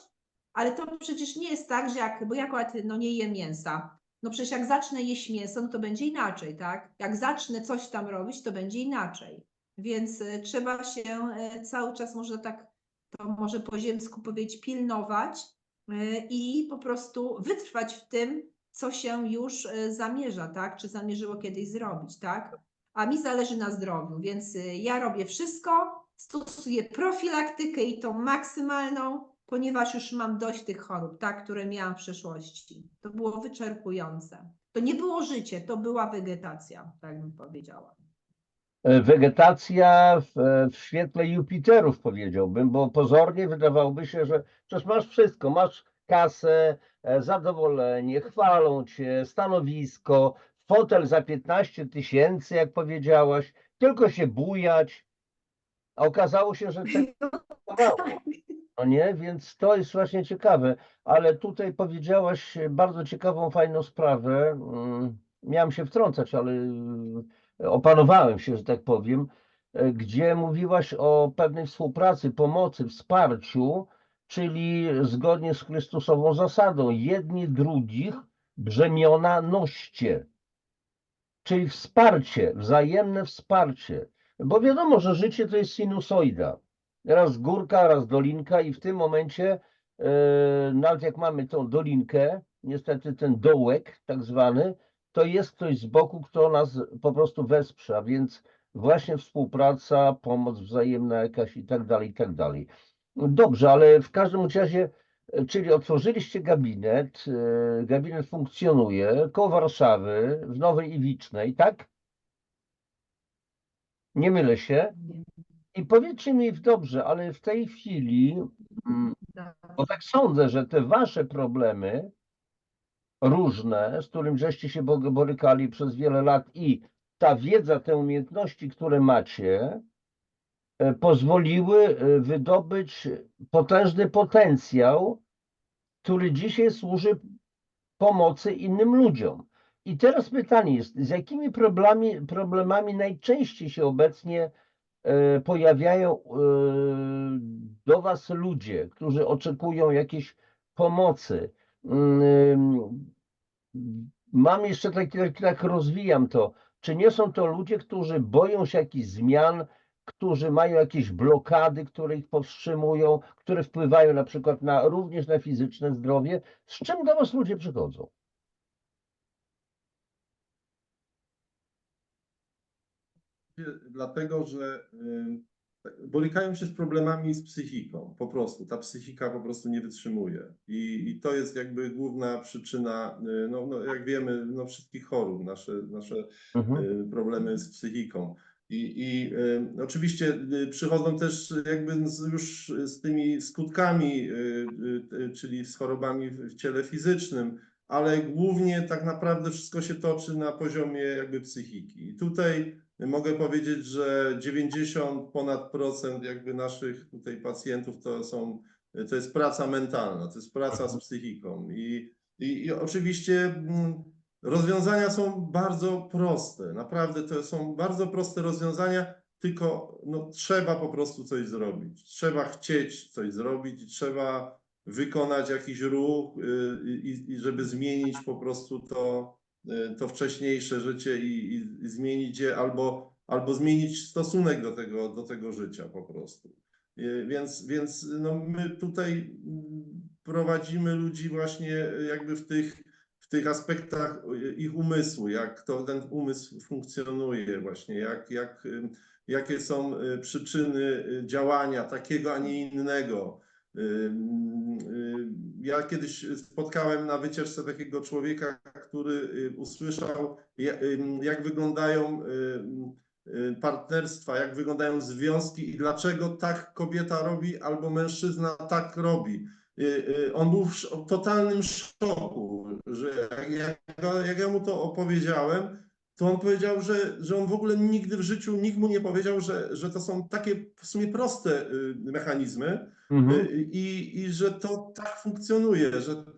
ale to przecież nie jest tak, że bo ja akurat no, nie jem mięsa. No przecież jak zacznę jeść mięso, no to będzie inaczej, tak? Jak zacznę coś tam robić, to będzie inaczej. Więc trzeba się cały czas, może tak, to może po ziemsku powiedzieć, pilnować i po prostu wytrwać w tym, co się już zamierza, tak? Czy zamierzyło kiedyś zrobić, tak? A mi zależy na zdrowiu, więc ja robię wszystko, stosuję profilaktykę i tą maksymalną, ponieważ już mam dość tych chorób, tak, które miałam w przeszłości. To było wyczerpujące. To nie było życie, to była wegetacja, tak bym powiedziała. Wegetacja w świetle Jupiterów, powiedziałbym, bo pozornie wydawałoby się, że przecież masz wszystko, masz kasę, zadowolenie, chwalą cię, stanowisko, fotel za 15 000, jak powiedziałaś, tylko się bujać, a okazało się, że tego brakowało. No nie, więc to jest właśnie ciekawe, ale tutaj powiedziałaś bardzo ciekawą, fajną sprawę. Miałem się wtrącać, ale opanowałem się, że tak powiem, gdzie mówiłaś o pewnej współpracy, pomocy, wsparciu, czyli zgodnie z Chrystusową zasadą, jedni drugich brzemiona noście, czyli wsparcie, wzajemne wsparcie, bo wiadomo, że życie to jest sinusoida. Raz górka, raz dolinka i w tym momencie, nawet jak mamy tą dolinkę, niestety ten dołek tak zwany, to jest ktoś z boku, kto nas po prostu wesprze, a więc właśnie współpraca, pomoc wzajemna jakaś i tak dalej, i tak dalej. Dobrze, ale w każdym razie, czyli otworzyliście gabinet, gabinet funkcjonuje koło Warszawy, w Nowej Iwicznej, tak? Nie mylę się? I powiedzcie mi, dobrze, ale w tej chwili, bo tak sądzę, że te wasze problemy różne, z którym żeście się borykali przez wiele lat i ta wiedza, te umiejętności, które macie, pozwoliły wydobyć potężny potencjał, który dzisiaj służy pomocy innym ludziom. I teraz pytanie jest, z jakimi problemami najczęściej się obecnie pojawiają do was ludzie, którzy oczekują jakiejś pomocy. Mam jeszcze tak rozwijam to. Czy nie są to ludzie, którzy boją się jakichś zmian, którzy mają jakieś blokady, które ich powstrzymują, które wpływają na przykład również na fizyczne zdrowie? Z czym do was ludzie przychodzą? Dlatego, że borykają się z problemami z psychiką, po prostu. Ta psychika po prostu nie wytrzymuje. I to jest jakby główna przyczyna, no, jak wiemy, no, wszystkich chorób, nasze Mhm. problemy z psychiką. I oczywiście przychodzą też jakby już z tymi skutkami, czyli z chorobami w ciele fizycznym, ale głównie tak naprawdę wszystko się toczy na poziomie jakby psychiki. I tutaj mogę powiedzieć, że 90 ponad procent jakby naszych tutaj pacjentów to jest praca mentalna, to jest praca z psychiką. I oczywiście rozwiązania są bardzo proste, naprawdę to są bardzo proste rozwiązania, tylko no, trzeba po prostu coś zrobić. Trzeba chcieć coś zrobić i trzeba wykonać jakiś ruch i żeby zmienić po prostu to wcześniejsze życie i zmienić je albo zmienić stosunek do tego życia po prostu. Więc no, my tutaj prowadzimy ludzi właśnie jakby w w tych aspektach ich umysłu, jak to ten umysł funkcjonuje właśnie, jakie są przyczyny działania takiego, a nie innego. Ja kiedyś spotkałem na wycieczce takiego człowieka, który usłyszał, jak wyglądają partnerstwa, jak wyglądają związki i dlaczego tak kobieta robi albo mężczyzna tak robi. On był w totalnym szoku, że jak ja mu to opowiedziałem, to on powiedział, że on w ogóle nigdy w życiu, nikt mu nie powiedział, że to są takie w sumie proste mechanizmy i że to tak funkcjonuje,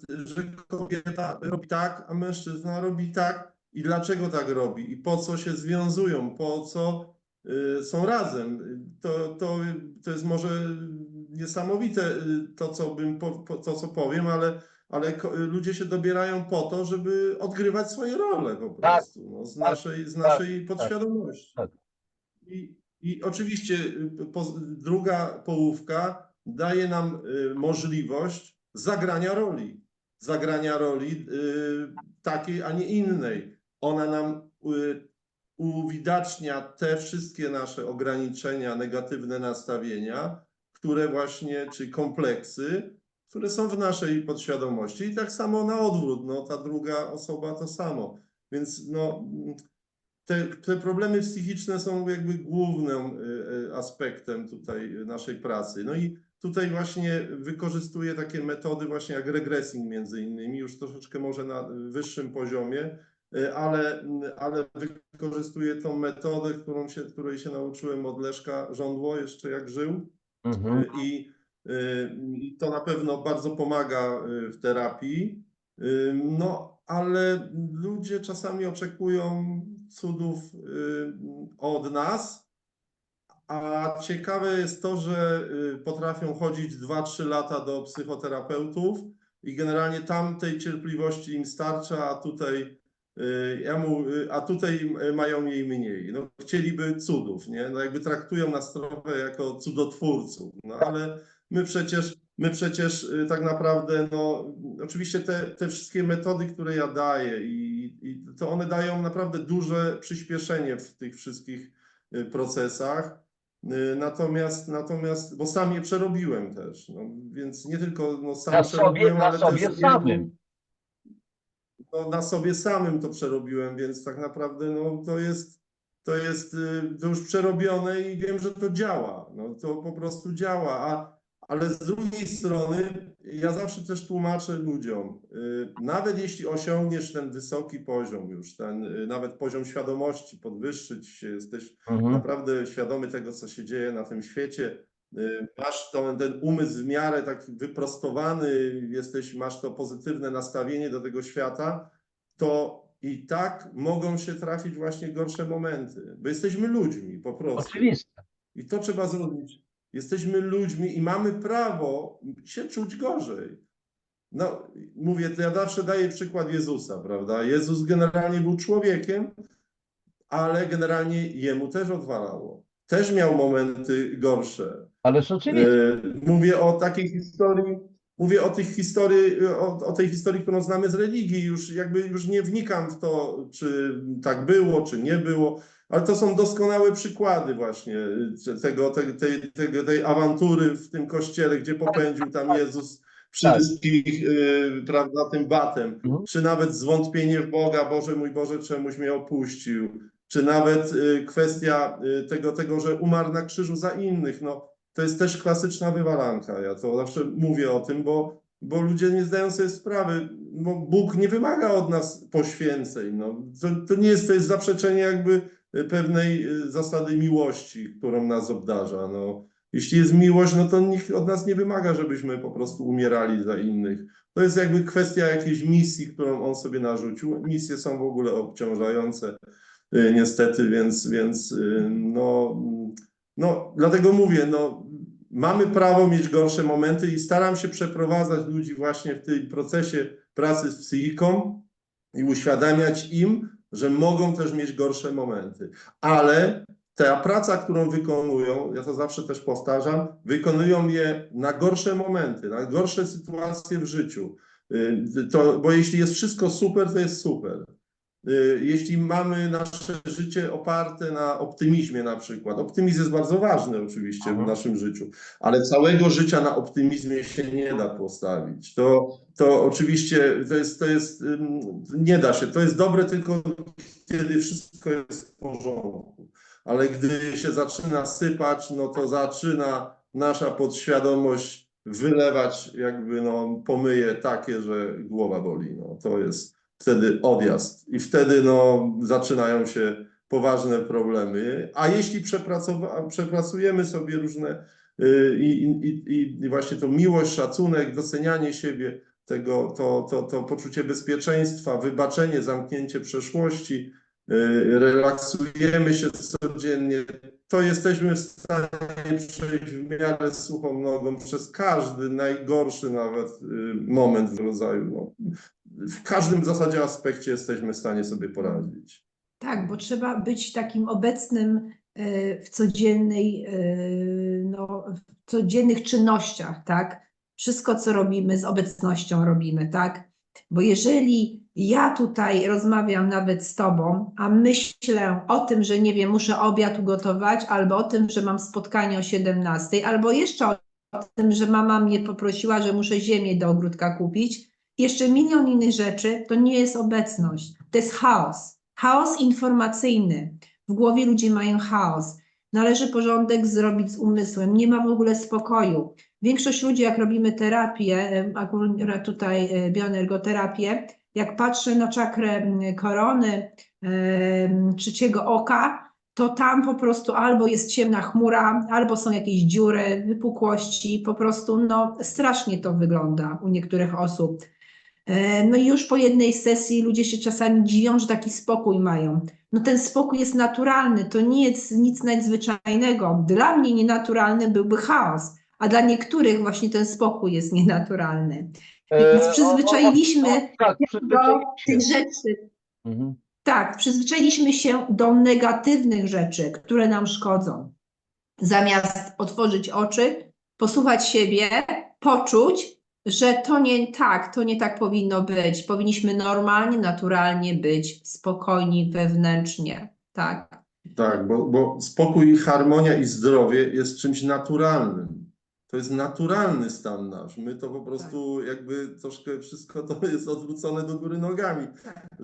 że kobieta robi tak, a mężczyzna robi tak. I dlaczego tak robi? I po co się związują? Po co są razem? To jest może niesamowite to, co powiem, ale ludzie się dobierają po to, żeby odgrywać swoje role po prostu, no, z naszej podświadomości. tak. I oczywiście druga połówka daje nam możliwość zagrania roli takiej, a nie innej. Ona nam uwidacznia te wszystkie nasze ograniczenia, negatywne nastawienia, które właśnie, czy kompleksy, które są w naszej podświadomości. I tak samo na odwrót, no, ta druga osoba to samo. Więc no, te problemy psychiczne są jakby głównym aspektem tutaj naszej pracy. No i tutaj właśnie wykorzystuję takie metody właśnie jak regressing między innymi, już troszeczkę może na wyższym poziomie, ale wykorzystuję tą metodę, której się nauczyłem od Leszka Żądło jeszcze jak żył. I to na pewno bardzo pomaga w terapii. No, ale ludzie czasami oczekują cudów od nas, a ciekawe jest to, że potrafią chodzić 2-3 lata do psychoterapeutów i generalnie tam tej cierpliwości im starcza, a tutaj mają jej mniej. No, chcieliby cudów, nie? No, jakby traktują nas trochę jako cudotwórców, no ale my przecież tak naprawdę, no oczywiście te wszystkie metody, które ja daję i to one dają naprawdę duże przyspieszenie w tych wszystkich procesach. Natomiast, bo sam je przerobiłem też, no, więc nie tylko no, sam przerobiłem, ale też samym. No, na sobie samym to przerobiłem, więc tak naprawdę no, to już przerobione i wiem, że to działa. No, to po prostu działa. Ale z drugiej strony ja zawsze też tłumaczę ludziom, nawet jeśli osiągniesz ten wysoki poziom już, ten nawet poziom świadomości, podwyższyć się, jesteś naprawdę świadomy tego, co się dzieje na tym świecie, masz ten umysł w miarę taki wyprostowany, masz to pozytywne nastawienie do tego świata, to i tak mogą się trafić właśnie gorsze momenty, bo jesteśmy ludźmi po prostu. Oczywiste. I to trzeba zrobić. Jesteśmy ludźmi i mamy prawo się czuć gorzej. No, mówię, to ja zawsze daję przykład Jezusa, prawda? Jezus generalnie był człowiekiem, ale generalnie jemu też odwalało. Też miał momenty gorsze. Ale oczywiście. Mówię o takiej historii, o tej historii, którą znamy z religii. Już nie wnikam w to, czy tak było, czy nie było, ale to są doskonałe przykłady właśnie tej awantury w tym kościele, gdzie popędził tam Jezus wszystkich, prawda, tym batem, czy nawet zwątpienie w Boga, Boże mój Boże, czemuś mnie opuścił, czy nawet kwestia tego, że umarł na krzyżu za innych, no to jest też klasyczna wywalanka. Ja to zawsze mówię o tym, bo ludzie nie zdają sobie sprawy. No, Bóg nie wymaga od nas poświęceń. No, to jest zaprzeczenie jakby pewnej zasady miłości, którą nas obdarza. No, jeśli jest miłość, no to nikt od nas nie wymaga, żebyśmy po prostu umierali za innych. To jest jakby kwestia jakiejś misji, którą on sobie narzucił. Misje są w ogóle obciążające niestety, więc no, dlatego mówię, no, mamy prawo mieć gorsze momenty i staram się przeprowadzać ludzi właśnie w tym procesie pracy z psychiką i uświadamiać im, że mogą też mieć gorsze momenty. Ale ta praca, którą wykonują, ja to zawsze też powtarzam, wykonują je na gorsze momenty, na gorsze sytuacje w życiu. Bo jeśli jest wszystko super, to jest super. Jeśli mamy nasze życie oparte na optymizmie na przykład, optymizm jest bardzo ważny oczywiście w naszym życiu, ale całego życia na optymizmie się nie da postawić. To oczywiście nie da się. To jest dobre tylko kiedy wszystko jest w porządku. Ale gdy się zaczyna sypać, no to zaczyna nasza podświadomość wylewać jakby pomyje takie, że głowa boli. No, to jest wtedy odjazd i wtedy zaczynają się poważne problemy. A jeśli przepracujemy sobie różne i właśnie to miłość, szacunek, docenianie siebie, to poczucie bezpieczeństwa, wybaczenie, zamknięcie przeszłości, relaksujemy się codziennie, to jesteśmy w stanie przejść w miarę suchą nogą przez każdy najgorszy nawet moment w rodzaju. W każdym w zasadzie aspekcie jesteśmy w stanie sobie poradzić. Tak, bo trzeba być takim obecnym w w codziennych czynnościach, tak? Wszystko, co robimy, z obecnością robimy, tak? Bo jeżeli ja tutaj rozmawiam nawet z tobą, a myślę o tym, że nie wiem, muszę obiad ugotować, albo o tym, że mam spotkanie o 17, albo jeszcze o tym, że mama mnie poprosiła, że muszę ziemię do ogródka kupić, jeszcze milion innych rzeczy, to nie jest obecność, to jest chaos. Chaos informacyjny. W głowie ludzie mają chaos. Należy porządek zrobić z umysłem. Nie ma w ogóle spokoju. Większość ludzi, jak robimy terapię, akurat tutaj bioenergoterapię, jak patrzę na czakrę korony, trzeciego oka, to tam po prostu albo jest ciemna chmura, albo są jakieś dziury, wypukłości. Po prostu strasznie to wygląda u niektórych osób. No i już po jednej sesji ludzie się czasami dziwią, że taki spokój mają. No ten spokój jest naturalny, to nie jest nic nadzwyczajnego. Dla mnie nienaturalny byłby chaos, a dla niektórych właśnie ten spokój jest nienaturalny. Więc przyzwyczailiśmy Tak, do tych rzeczy. Tak, przyzwyczailiśmy się do negatywnych rzeczy, które nam szkodzą. Zamiast otworzyć oczy, posłuchać siebie, poczuć, że to nie tak powinno być. Powinniśmy normalnie, naturalnie być spokojni wewnętrznie, tak? Tak, bo spokój, harmonia i zdrowie jest czymś naturalnym. To jest naturalny stan nasz. My to po prostu jakby troszkę wszystko to jest odwrócone do góry nogami,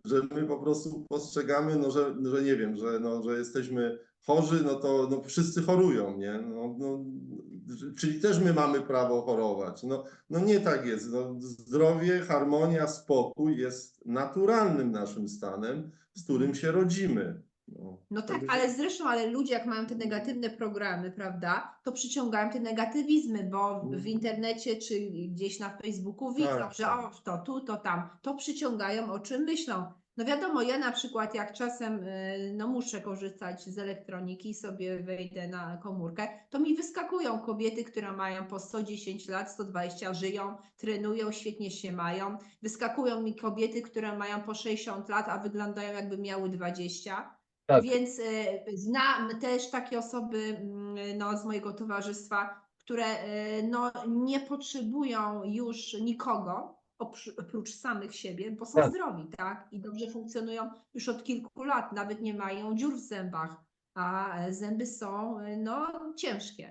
że my po prostu postrzegamy, że nie wiem, że jesteśmy chorzy, to wszyscy chorują, nie? Czyli też my mamy prawo chorować. Nie tak jest. Zdrowie, harmonia, spokój jest naturalnym naszym stanem, z którym się rodzimy. No tak, ale ludzie jak mają te negatywne programy, prawda, to przyciągają te negatywizmy, bo w internecie czy gdzieś na Facebooku widzą, że to tu, to tam, to przyciągają, o czym myślą. No wiadomo, ja na przykład jak czasem muszę korzystać z elektroniki i sobie wejdę na komórkę, to mi wyskakują kobiety, które mają po 110 lat, 120, żyją, trenują, świetnie się mają. Wyskakują mi kobiety, które mają po 60 lat, a wyglądają jakby miały 20. Tak. Więc znam też takie osoby z mojego towarzystwa, które nie potrzebują już nikogo oprócz samych siebie, bo są zdrowi, tak? I dobrze funkcjonują już od kilku lat, nawet nie mają dziur w zębach, a zęby są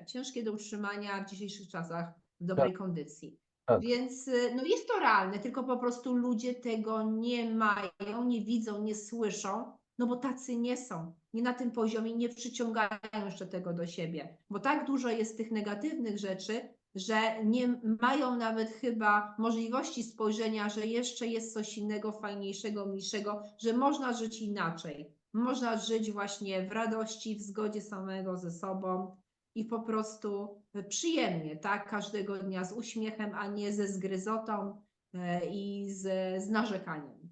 ciężkie do utrzymania w dzisiejszych czasach w dobrej kondycji. Więc jest to realne, tylko po prostu ludzie tego nie mają, nie widzą, nie słyszą, bo tacy nie są, nie na tym poziomie, nie przyciągają jeszcze tego do siebie, bo tak dużo jest tych negatywnych rzeczy, że nie mają nawet chyba możliwości spojrzenia, że jeszcze jest coś innego, fajniejszego, mniejszego, że można żyć inaczej. Można żyć właśnie w radości, w zgodzie samego ze sobą i po prostu przyjemnie, tak? Każdego dnia z uśmiechem, a nie ze zgryzotą i z narzekaniem.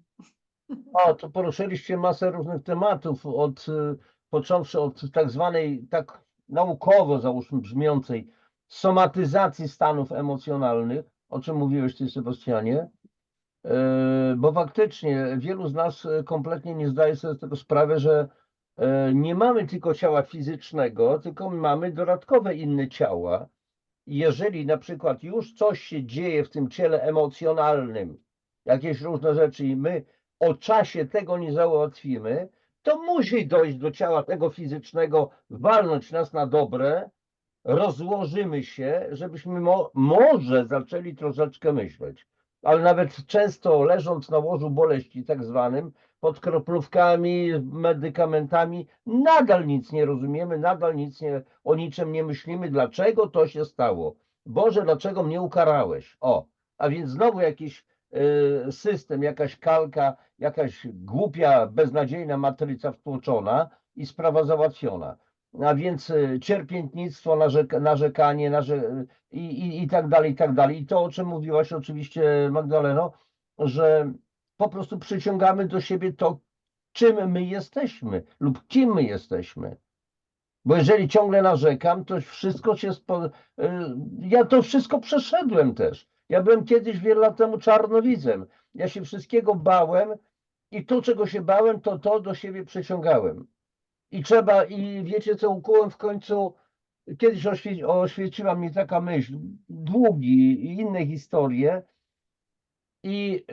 To poruszyliście masę różnych tematów, począwszy od tak zwanej, tak naukowo załóżmy brzmiącej, somatyzacji stanów emocjonalnych, o czym mówiłeś ty, Sebastianie, bo faktycznie wielu z nas kompletnie nie zdaje sobie z tego sprawy, że nie mamy tylko ciała fizycznego, tylko mamy dodatkowe inne ciała. Jeżeli na przykład już coś się dzieje w tym ciele emocjonalnym, jakieś różne rzeczy i my o czasie tego nie załatwimy, to musi dojść do ciała tego fizycznego, walnąć nas na dobre, rozłożymy się, żebyśmy może zaczęli troszeczkę myśleć. Ale nawet często leżąc na łożu boleści tak zwanym, pod kroplówkami, medykamentami, nadal nic nie rozumiemy, nadal o niczym nie myślimy, dlaczego to się stało. Boże, dlaczego mnie ukarałeś? O, a więc znowu jakiś system, jakaś kalka, jakaś głupia, beznadziejna matryca wtłoczona i sprawa załatwiona. A więc cierpiętnictwo, narzekanie i tak dalej, i tak dalej. I to, o czym mówiłaś oczywiście, Magdaleno, że po prostu przyciągamy do siebie to, czym my jesteśmy lub kim my jesteśmy. Bo jeżeli ciągle narzekam, to wszystko się... Ja to wszystko przeszedłem też. Ja byłem kiedyś wiele lat temu czarnowidzem. Ja się wszystkiego bałem i to, czego się bałem, to do siebie przyciągałem. I wiecie co, ukułem w końcu, kiedyś oświeciła mnie taka myśl, długi i inne historie i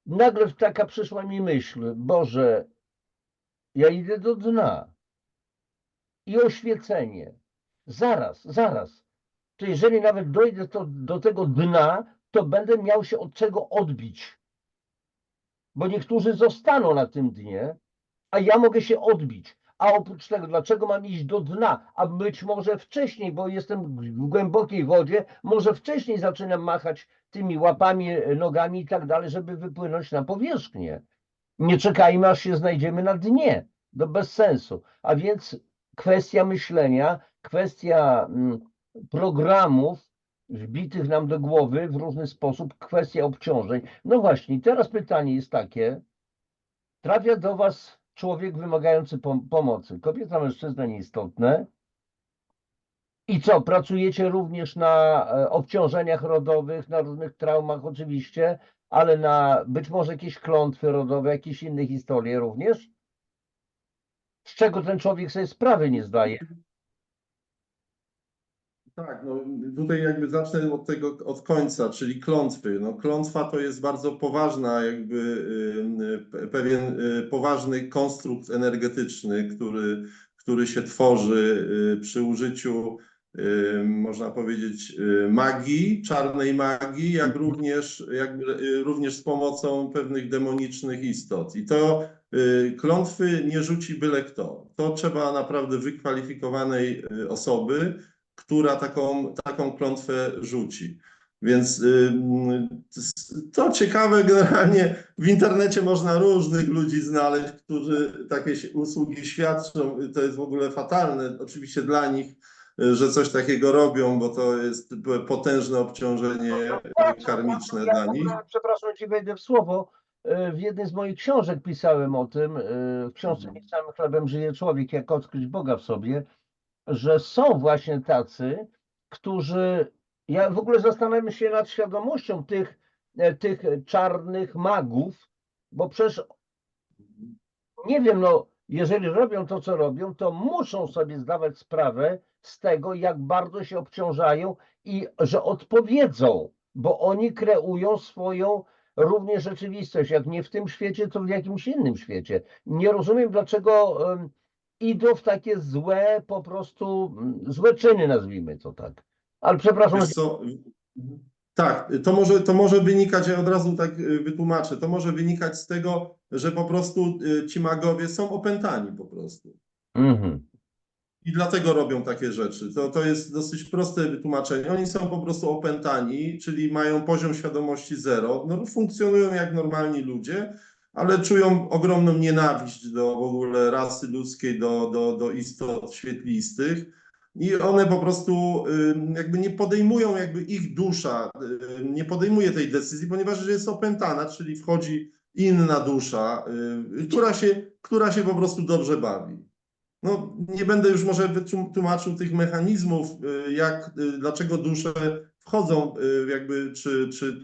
nagle taka przyszła mi myśl, Boże, ja idę do dna i oświecenie, zaraz, to jeżeli nawet dojdę do tego dna, to będę miał się od czego odbić, bo niektórzy zostaną na tym dnie, a ja mogę się odbić. A oprócz tego, dlaczego mam iść do dna? A być może wcześniej, bo jestem w głębokiej wodzie, może wcześniej zaczynam machać tymi łapami, nogami i tak dalej, żeby wypłynąć na powierzchnię. Nie czekajmy, aż się znajdziemy na dnie. To bez sensu. A więc kwestia myślenia, kwestia programów wbitych nam do głowy w różny sposób, kwestia obciążeń. No właśnie, teraz pytanie jest takie, trafia do was człowiek wymagający pomocy. Kobieta, mężczyzna nieistotne. I co, pracujecie również na obciążeniach rodowych, na różnych traumach oczywiście, ale na być może jakieś klątwy rodowe, jakieś inne historie również? Z czego ten człowiek sobie sprawy nie zdaje? Tak, no tutaj jakby zacznę od tego, od końca, czyli klątwy. No, klątwa to jest bardzo poważna, pewien poważny konstrukt energetyczny, który się tworzy przy użyciu, można powiedzieć, magii, czarnej magii, jak również z pomocą pewnych demonicznych istot. I to klątwy nie rzuci byle kto. To trzeba naprawdę wykwalifikowanej osoby, która taką klątwę rzuci. Więc to ciekawe, generalnie w internecie można różnych ludzi znaleźć, którzy takie usługi świadczą. To jest w ogóle fatalne oczywiście dla nich, że coś takiego robią, bo to jest potężne obciążenie karmiczne dla nich. Przepraszam, ci wejdę w słowo. W jednej z moich książek pisałem o tym, w książce Nie samym chlebem żyje człowiek, jak odkryć Boga w sobie, że są właśnie tacy, którzy, ja w ogóle zastanawiam się nad świadomością tych czarnych magów, bo przecież nie wiem, no jeżeli robią to, co robią, to muszą sobie zdawać sprawę z tego, jak bardzo się obciążają i że odpowiedzą, bo oni kreują swoją również rzeczywistość, jak nie w tym świecie, to w jakimś innym świecie. Nie rozumiem, dlaczego idą w takie złe, po prostu złe czyny, nazwijmy to tak. Ale przepraszam. Wiesz co? Tak, to może wynikać, ja od razu tak wytłumaczę, to może wynikać z tego, że po prostu ci magowie są opętani po prostu. I dlatego robią takie rzeczy. To jest dosyć proste wytłumaczenie. Oni są po prostu opętani, czyli mają poziom świadomości zero, no, funkcjonują jak normalni ludzie, ale czują ogromną nienawiść do w ogóle rasy ludzkiej, do istot świetlistych. I one po prostu jakby nie podejmują, jakby ich dusza nie podejmuje tej decyzji, ponieważ jest opętana, czyli wchodzi inna dusza, która się po prostu dobrze bawi. No, nie będę już może tłumaczył tych mechanizmów, dlaczego dusze wchodzą, jakby,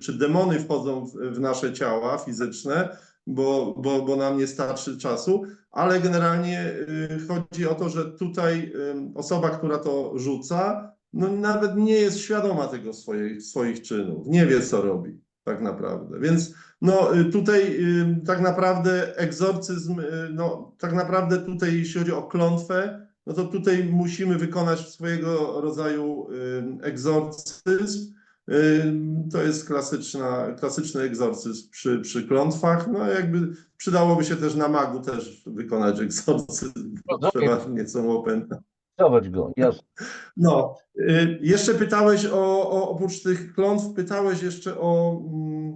czy demony wchodzą w nasze ciała fizyczne, bo nam nie starczy czasu, ale generalnie chodzi o to, że tutaj osoba, która to rzuca, no nawet nie jest świadoma tego swoich czynów, nie wie, co robi. tak naprawdę. Więc no, tutaj tak naprawdę egzorcyzm, no, tak naprawdę tutaj jeśli chodzi o klątwę, no to tutaj musimy wykonać swojego rodzaju egzorcyzm. To jest klasyczny egzorcyzm przy klątwach. No jakby przydałoby się też na magu też wykonać egzorcyzm, bo przeważnie są opętane. Zobacz go, jasne. No, jeszcze pytałeś oprócz tych klątw, pytałeś jeszcze o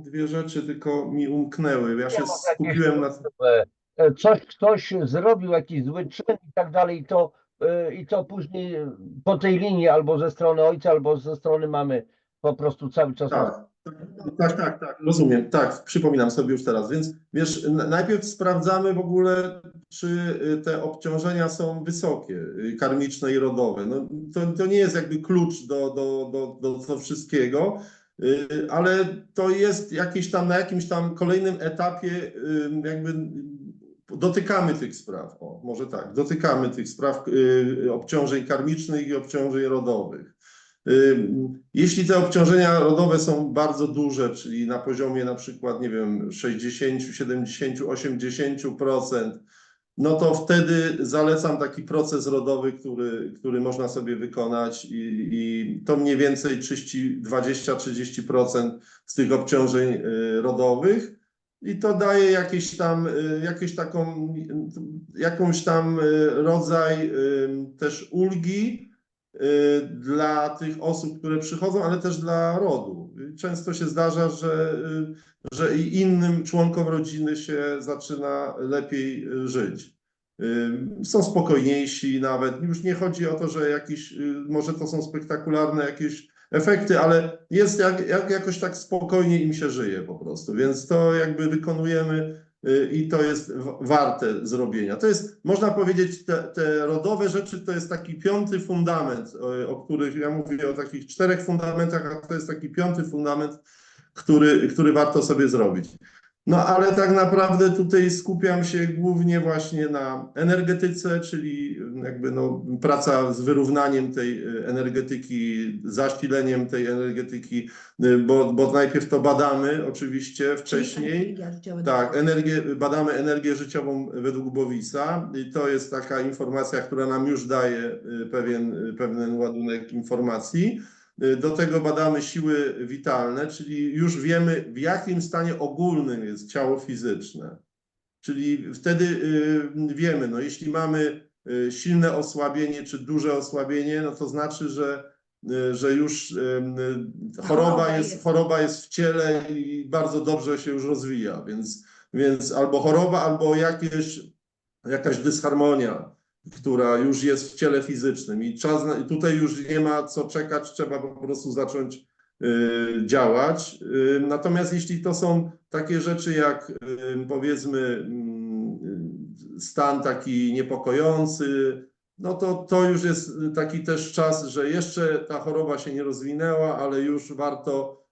dwie rzeczy, tylko mi umknęły. Ja się skupiłem na... Ktoś zrobił jakiś zły czyn i tak dalej, i to później po tej linii albo ze strony ojca, albo ze strony mamy po prostu cały czas. Tak, rozumiem. Tak, przypominam sobie już teraz. Więc wiesz, najpierw sprawdzamy w ogóle, czy te obciążenia są wysokie, karmiczne i rodowe. No, to nie jest jakby klucz do wszystkiego, ale to jest na jakimś tam kolejnym etapie jakby dotykamy tych spraw. O, może tak, dotykamy tych spraw obciążeń karmicznych i obciążeń rodowych. Jeśli te obciążenia rodowe są bardzo duże, czyli na poziomie na przykład, nie wiem, 60, 70, 80%, no to wtedy zalecam taki proces rodowy, który można sobie wykonać i to mniej więcej 20-30% z tych obciążeń rodowych. I to daje jakąś tam rodzaj też ulgi dla tych osób, które przychodzą, ale też dla rodu. Często się zdarza, że i innym członkom rodziny się zaczyna lepiej żyć. Są spokojniejsi nawet. Już nie chodzi o to, że może to są spektakularne jakieś efekty, ale jest jakoś tak spokojnie im się żyje po prostu. Więc to jakby wykonujemy i to jest warte zrobienia. To jest, można powiedzieć, te rodowe rzeczy to jest taki piąty fundament, o których ja mówię o takich 4 fundamentach, a to jest taki piąty fundament, który warto sobie zrobić. No ale tak naprawdę tutaj skupiam się głównie właśnie na energetyce, czyli jakby no, praca z wyrównaniem tej energetyki, zasileniem tej energetyki, bo najpierw to badamy oczywiście wcześniej. Tak, badamy energię życiową według Bowisa i to jest taka informacja, która nam już daje pewien ładunek informacji. Do tego badamy siły witalne, czyli już wiemy, w jakim stanie ogólnym jest ciało fizyczne. Czyli wtedy wiemy, no jeśli mamy silne osłabienie czy duże osłabienie, no to znaczy, że już choroba jest w ciele i bardzo dobrze się już rozwija, więc albo choroba, albo jakaś dysharmonia, która już jest w ciele fizycznym i tutaj już nie ma co czekać, trzeba po prostu zacząć działać. Natomiast jeśli to są takie rzeczy jak powiedzmy stan taki niepokojący, no to już jest taki też czas, że jeszcze ta choroba się nie rozwinęła, ale już warto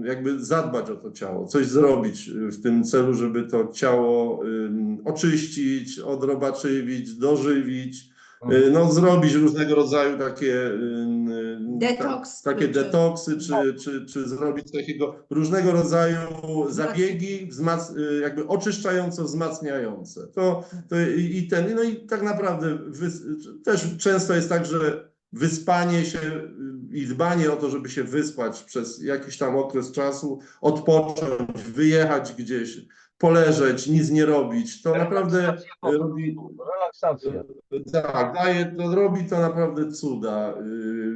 jakby zadbać o to ciało, coś zrobić w tym celu, żeby to ciało oczyścić, odrobaczywić, dożywić, no zrobić różnego rodzaju takie detoksy, czy zrobić takiego różnego rodzaju zabiegi jakby oczyszczające, wzmacniające. No i tak naprawdę też często jest tak, że wyspanie się i dbanie o to, żeby się wyspać przez jakiś tam okres czasu, odpocząć, wyjechać gdzieś, poleżeć, nic nie robić, to naprawdę robi... Relaksacja. Tak, robi to naprawdę cuda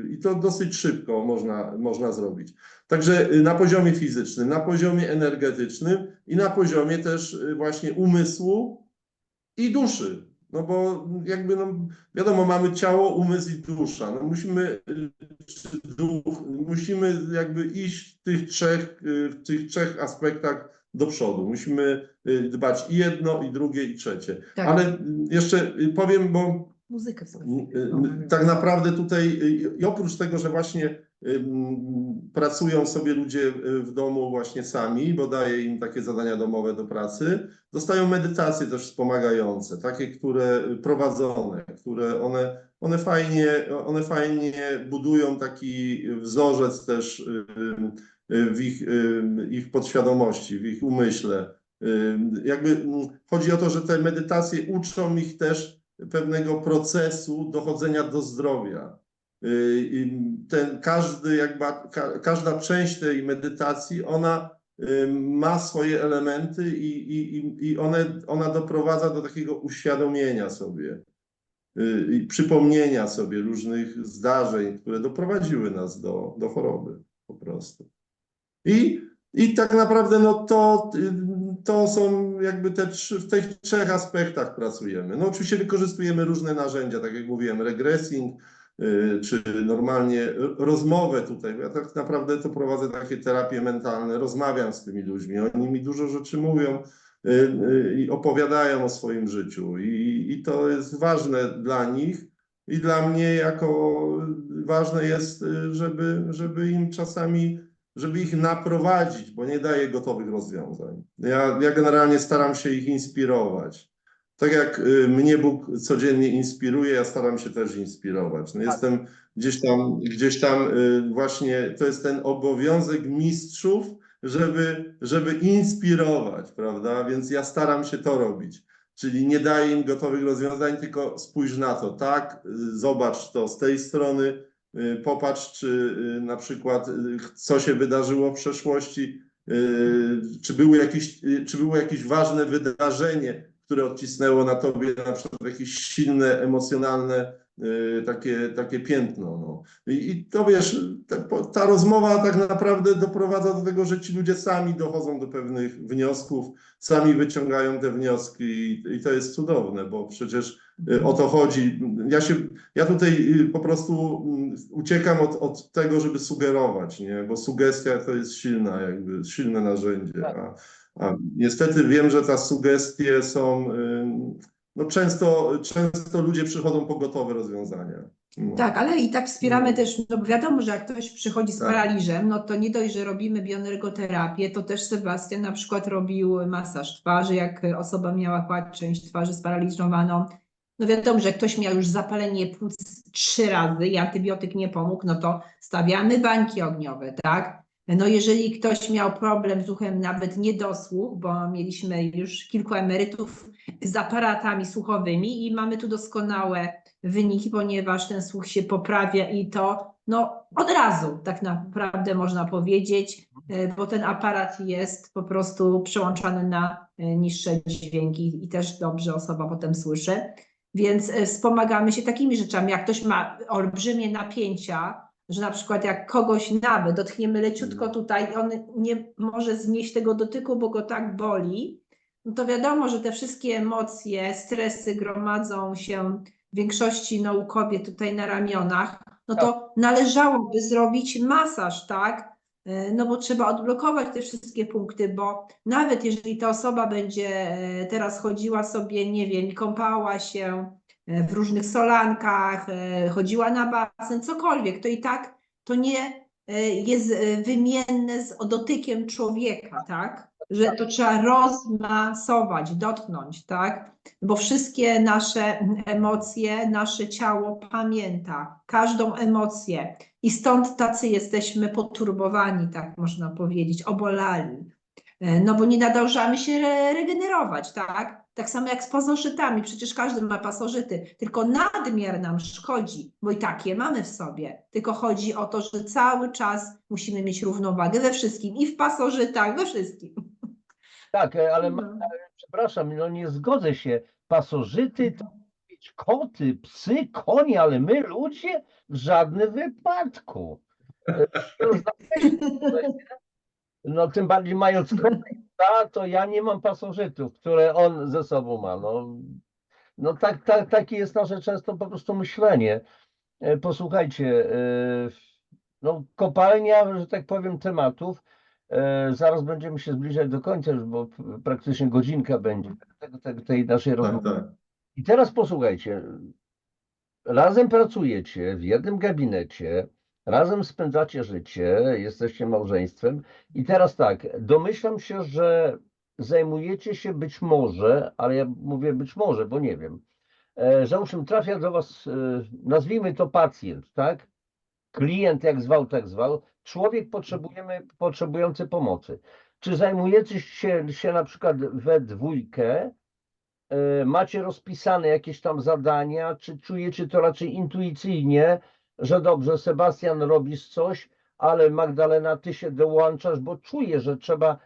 i to dosyć szybko można zrobić. Także na poziomie fizycznym, na poziomie energetycznym i na poziomie też właśnie umysłu i duszy. No bo jakby, no wiadomo, mamy ciało, umysł i dusza. No musimy jakby iść w tych trzech aspektach do przodu. Musimy dbać i jedno, i drugie, i trzecie. Tak. Ale jeszcze powiem, bo muzykę tak naprawdę tutaj i oprócz tego, że właśnie pracują sobie ludzie w domu właśnie sami, bo daję im takie zadania domowe do pracy, dostają medytacje też wspomagające, takie, które prowadzone, które one fajnie budują taki wzorzec też ich podświadomości, w ich umyśle. Jakby chodzi o to, że te medytacje uczą ich też pewnego procesu dochodzenia do zdrowia. Każda część tej medytacji, ona ma swoje elementy i ona doprowadza do takiego uświadomienia sobie i przypomnienia sobie różnych zdarzeń, które doprowadziły nas do choroby po prostu. I tak naprawdę no to są jakby w tych trzech aspektach pracujemy. No oczywiście wykorzystujemy różne narzędzia, tak jak mówiłem, regressing, czy normalnie rozmowę tutaj. Ja tak naprawdę to prowadzę takie terapie mentalne, rozmawiam z tymi ludźmi, oni mi dużo rzeczy mówią i opowiadają o swoim życiu i to jest ważne dla nich i dla mnie jako ważne jest, żeby im czasami, żeby ich naprowadzić, bo nie daję gotowych rozwiązań. Ja generalnie staram się ich inspirować. Tak jak mnie Bóg codziennie inspiruje, ja staram się też inspirować. No jestem gdzieś tam właśnie, to jest ten obowiązek mistrzów, żeby inspirować, prawda? Więc ja staram się to robić. Czyli nie daję im gotowych rozwiązań, tylko spójrz na to, tak? Zobacz to z tej strony, popatrz, czy na przykład co się wydarzyło w przeszłości, czy było jakieś ważne wydarzenie, które odcisnęło na tobie na przykład jakieś silne, emocjonalne takie piętno. No. I to wiesz, ta rozmowa tak naprawdę doprowadza do tego, że ci ludzie sami dochodzą do pewnych wniosków, sami wyciągają te wnioski i to jest cudowne, bo przecież o to chodzi. Ja tutaj po prostu uciekam od tego, żeby sugerować, nie? Bo sugestia to jest silne narzędzie. A niestety wiem, że te sugestie są, no często ludzie przychodzą po gotowe rozwiązania. No. Tak, ale i tak wspieramy też, no bo wiadomo, że jak ktoś przychodzi z Tak. paraliżem, no to nie dość, że robimy bioenergoterapię, to też Sebastian na przykład robił masaż twarzy, jak osoba miała część twarzy sparaliżowaną. No wiadomo, że jak ktoś miał już zapalenie płuc 3 razy i antybiotyk nie pomógł, no to stawiamy bańki ogniowe, tak? No jeżeli ktoś miał problem z uchem, nawet niedosłuch, bo mieliśmy już kilku emerytów z aparatami słuchowymi i mamy tu doskonałe wyniki, ponieważ ten słuch się poprawia i to no, od razu tak naprawdę można powiedzieć, bo ten aparat jest po prostu przełączany na niższe dźwięki i też dobrze osoba potem słyszy. Więc wspomagamy się takimi rzeczami, jak ktoś ma olbrzymie napięcia, że na przykład jak kogoś nawet dotkniemy leciutko tutaj i on nie może znieść tego dotyku, bo go tak boli, no to wiadomo, że te wszystkie emocje, stresy gromadzą się w większości u kobiet tutaj na ramionach, no to należałoby zrobić masaż, tak? No bo trzeba odblokować te wszystkie punkty, bo nawet jeżeli ta osoba będzie teraz chodziła sobie, nie wiem, kąpała się w różnych solankach, chodziła na basen, cokolwiek, to i tak to nie jest wymienne z dotykiem człowieka, tak? Że to trzeba rozmasować, dotknąć, tak? Bo wszystkie nasze emocje, nasze ciało pamięta każdą emocję i stąd tacy jesteśmy poturbowani, tak można powiedzieć, obolali. No bo nie nadążamy się regenerować, tak? Tak samo jak z pasożytami, przecież każdy ma pasożyty, tylko nadmiar nam szkodzi, bo i takie mamy w sobie. Tylko chodzi o to, że cały czas musimy mieć równowagę we wszystkim i w pasożytach, we wszystkim. Tak, ale przepraszam, no nie zgodzę się. Pasożyty to mieć koty, psy, konie, ale my ludzie w żadnym wypadku. No tym bardziej mając kota, to ja nie mam pasożytów, które on ze sobą ma. No takie jest nasze często po prostu myślenie. Posłuchajcie, no kopalnia, że tak powiem, tematów. Zaraz będziemy się zbliżać do końca już, bo praktycznie godzinka będzie tej naszej rozmowy. Tak. I teraz posłuchajcie, razem pracujecie w jednym gabinecie, razem spędzacie życie, jesteście małżeństwem i teraz tak, domyślam się, że zajmujecie się być może, ale ja mówię być może, bo nie wiem, załóżmy trafia do was, nazwijmy to pacjent, tak? Klient jak zwał, tak zwał, człowiek potrzebujący pomocy. Czy zajmujecie się na przykład we dwójkę, macie rozpisane jakieś tam zadania, czy czujecie to raczej intuicyjnie, że dobrze, Sebastian, robisz coś, ale Magdalena, ty się dołączasz, bo czuję, że trzeba,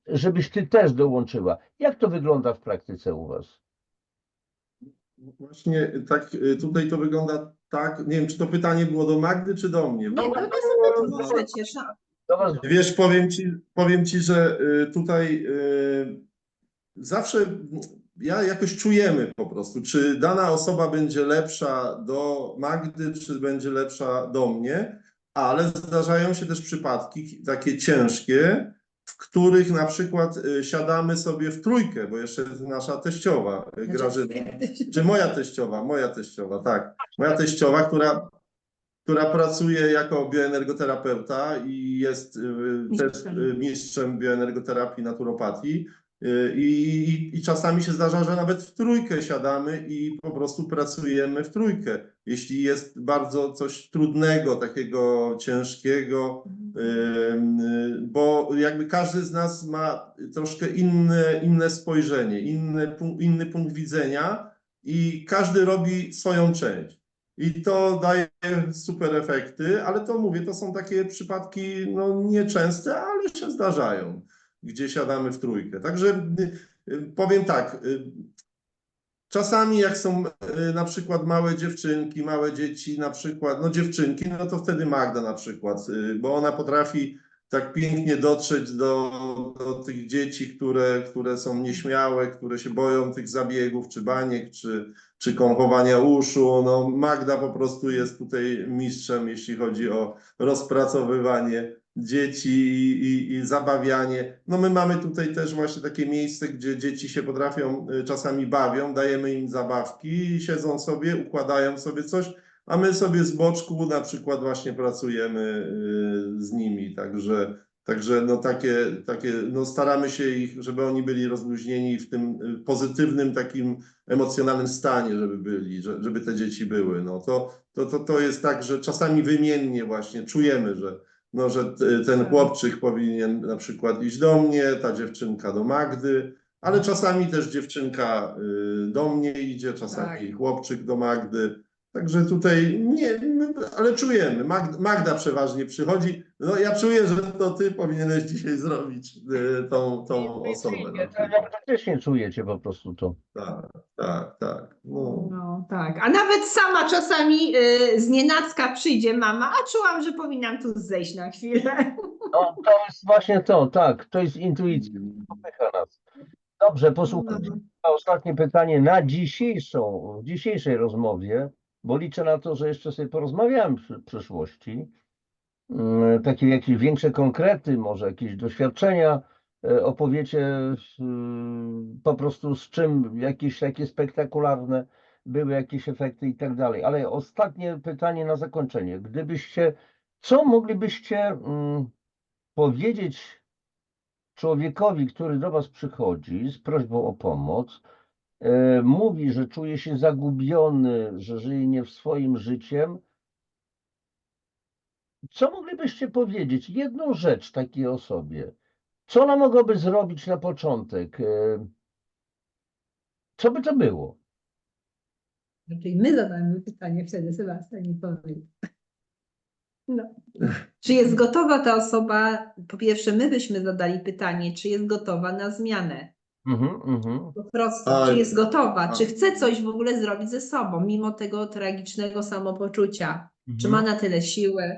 żebyś ty też dołączyła. Jak to wygląda w praktyce u was? Właśnie tak, tutaj to wygląda tak, nie wiem, czy to pytanie było do Magdy, czy do mnie. Nie, to wy sobie możecie. Do was, Wiesz, powiem ci, że tutaj zawsze ja jakoś czujemy po prostu, czy dana osoba będzie lepsza do Magdy, czy będzie lepsza do mnie, ale zdarzają się też przypadki takie ciężkie, w których na przykład siadamy sobie w trójkę, bo jeszcze jest nasza teściowa, Grażyna, czy moja teściowa, tak. Moja teściowa, która pracuje jako bioenergoterapeuta i jest też mistrzem bioenergoterapii naturopatii. I czasami się zdarza, że nawet w trójkę siadamy i po prostu pracujemy w trójkę. Jeśli jest bardzo coś trudnego, takiego ciężkiego, bo jakby każdy z nas ma troszkę inne spojrzenie, inny punkt widzenia i każdy robi swoją część. I to daje super efekty, ale to mówię, to są takie przypadki no, nieczęste, ale się zdarzają, gdzie siadamy w trójkę. Także powiem tak, czasami jak są na przykład małe dziewczynki, małe dzieci, na przykład, no dziewczynki, no to wtedy Magda na przykład, bo ona potrafi tak pięknie dotrzeć do tych dzieci, które są nieśmiałe, które się boją tych zabiegów, czy baniek, czy kąpowania uszu. No Magda po prostu jest tutaj mistrzem, jeśli chodzi o rozpracowywanie dzieci i zabawianie. No my mamy tutaj też właśnie takie miejsce, gdzie dzieci się potrafią, czasami bawią, dajemy im zabawki i siedzą sobie, układają sobie coś, a my sobie z boczku na przykład właśnie pracujemy z nimi. Także no takie no staramy się ich, żeby oni byli rozluźnieni w tym pozytywnym takim emocjonalnym stanie, żeby byli, żeby te dzieci były. No to jest tak, że czasami wymiennie właśnie czujemy, że ten chłopczyk powinien na przykład iść do mnie, ta dziewczynka do Magdy, ale czasami też dziewczynka do mnie idzie, czasami chłopczyk do Magdy. Także tutaj nie, ale czujemy. Magda przeważnie przychodzi. No ja czuję, że to ty powinieneś dzisiaj zrobić tą osobę. Faktycznie czujecie po prostu to. Tak. No. No tak, a nawet sama czasami znienacka przyjdzie mama, a czułam, że powinnam tu zejść na chwilę. No, to jest właśnie to, tak, to jest intuicja, popycha nas. Dobrze, posłuchajcie, ostatnie pytanie na w dzisiejszej rozmowie, bo liczę na to, że jeszcze sobie porozmawiałem w przyszłości. Takie jakieś większe konkrety, może jakieś doświadczenia opowiecie, po prostu z czym jakieś takie spektakularne były jakieś efekty i tak dalej. Ale ostatnie pytanie na zakończenie. Co moglibyście powiedzieć człowiekowi, który do was przychodzi z prośbą o pomoc, mówi, że czuje się zagubiony, że żyje nie w swoim życiem? Co moglibyście powiedzieć? Jedną rzecz takiej osobie. Co ona mogłaby zrobić na początek? Co by to było? Czyli my zadajemy pytanie wtedy, Sebastian nie powie. No. Czy jest gotowa ta osoba? Po pierwsze, my byśmy zadali pytanie, czy jest gotowa na zmianę. Po prostu, czy jest gotowa, czy chce coś w ogóle zrobić ze sobą, mimo tego tragicznego samopoczucia. Czy ma na tyle siły,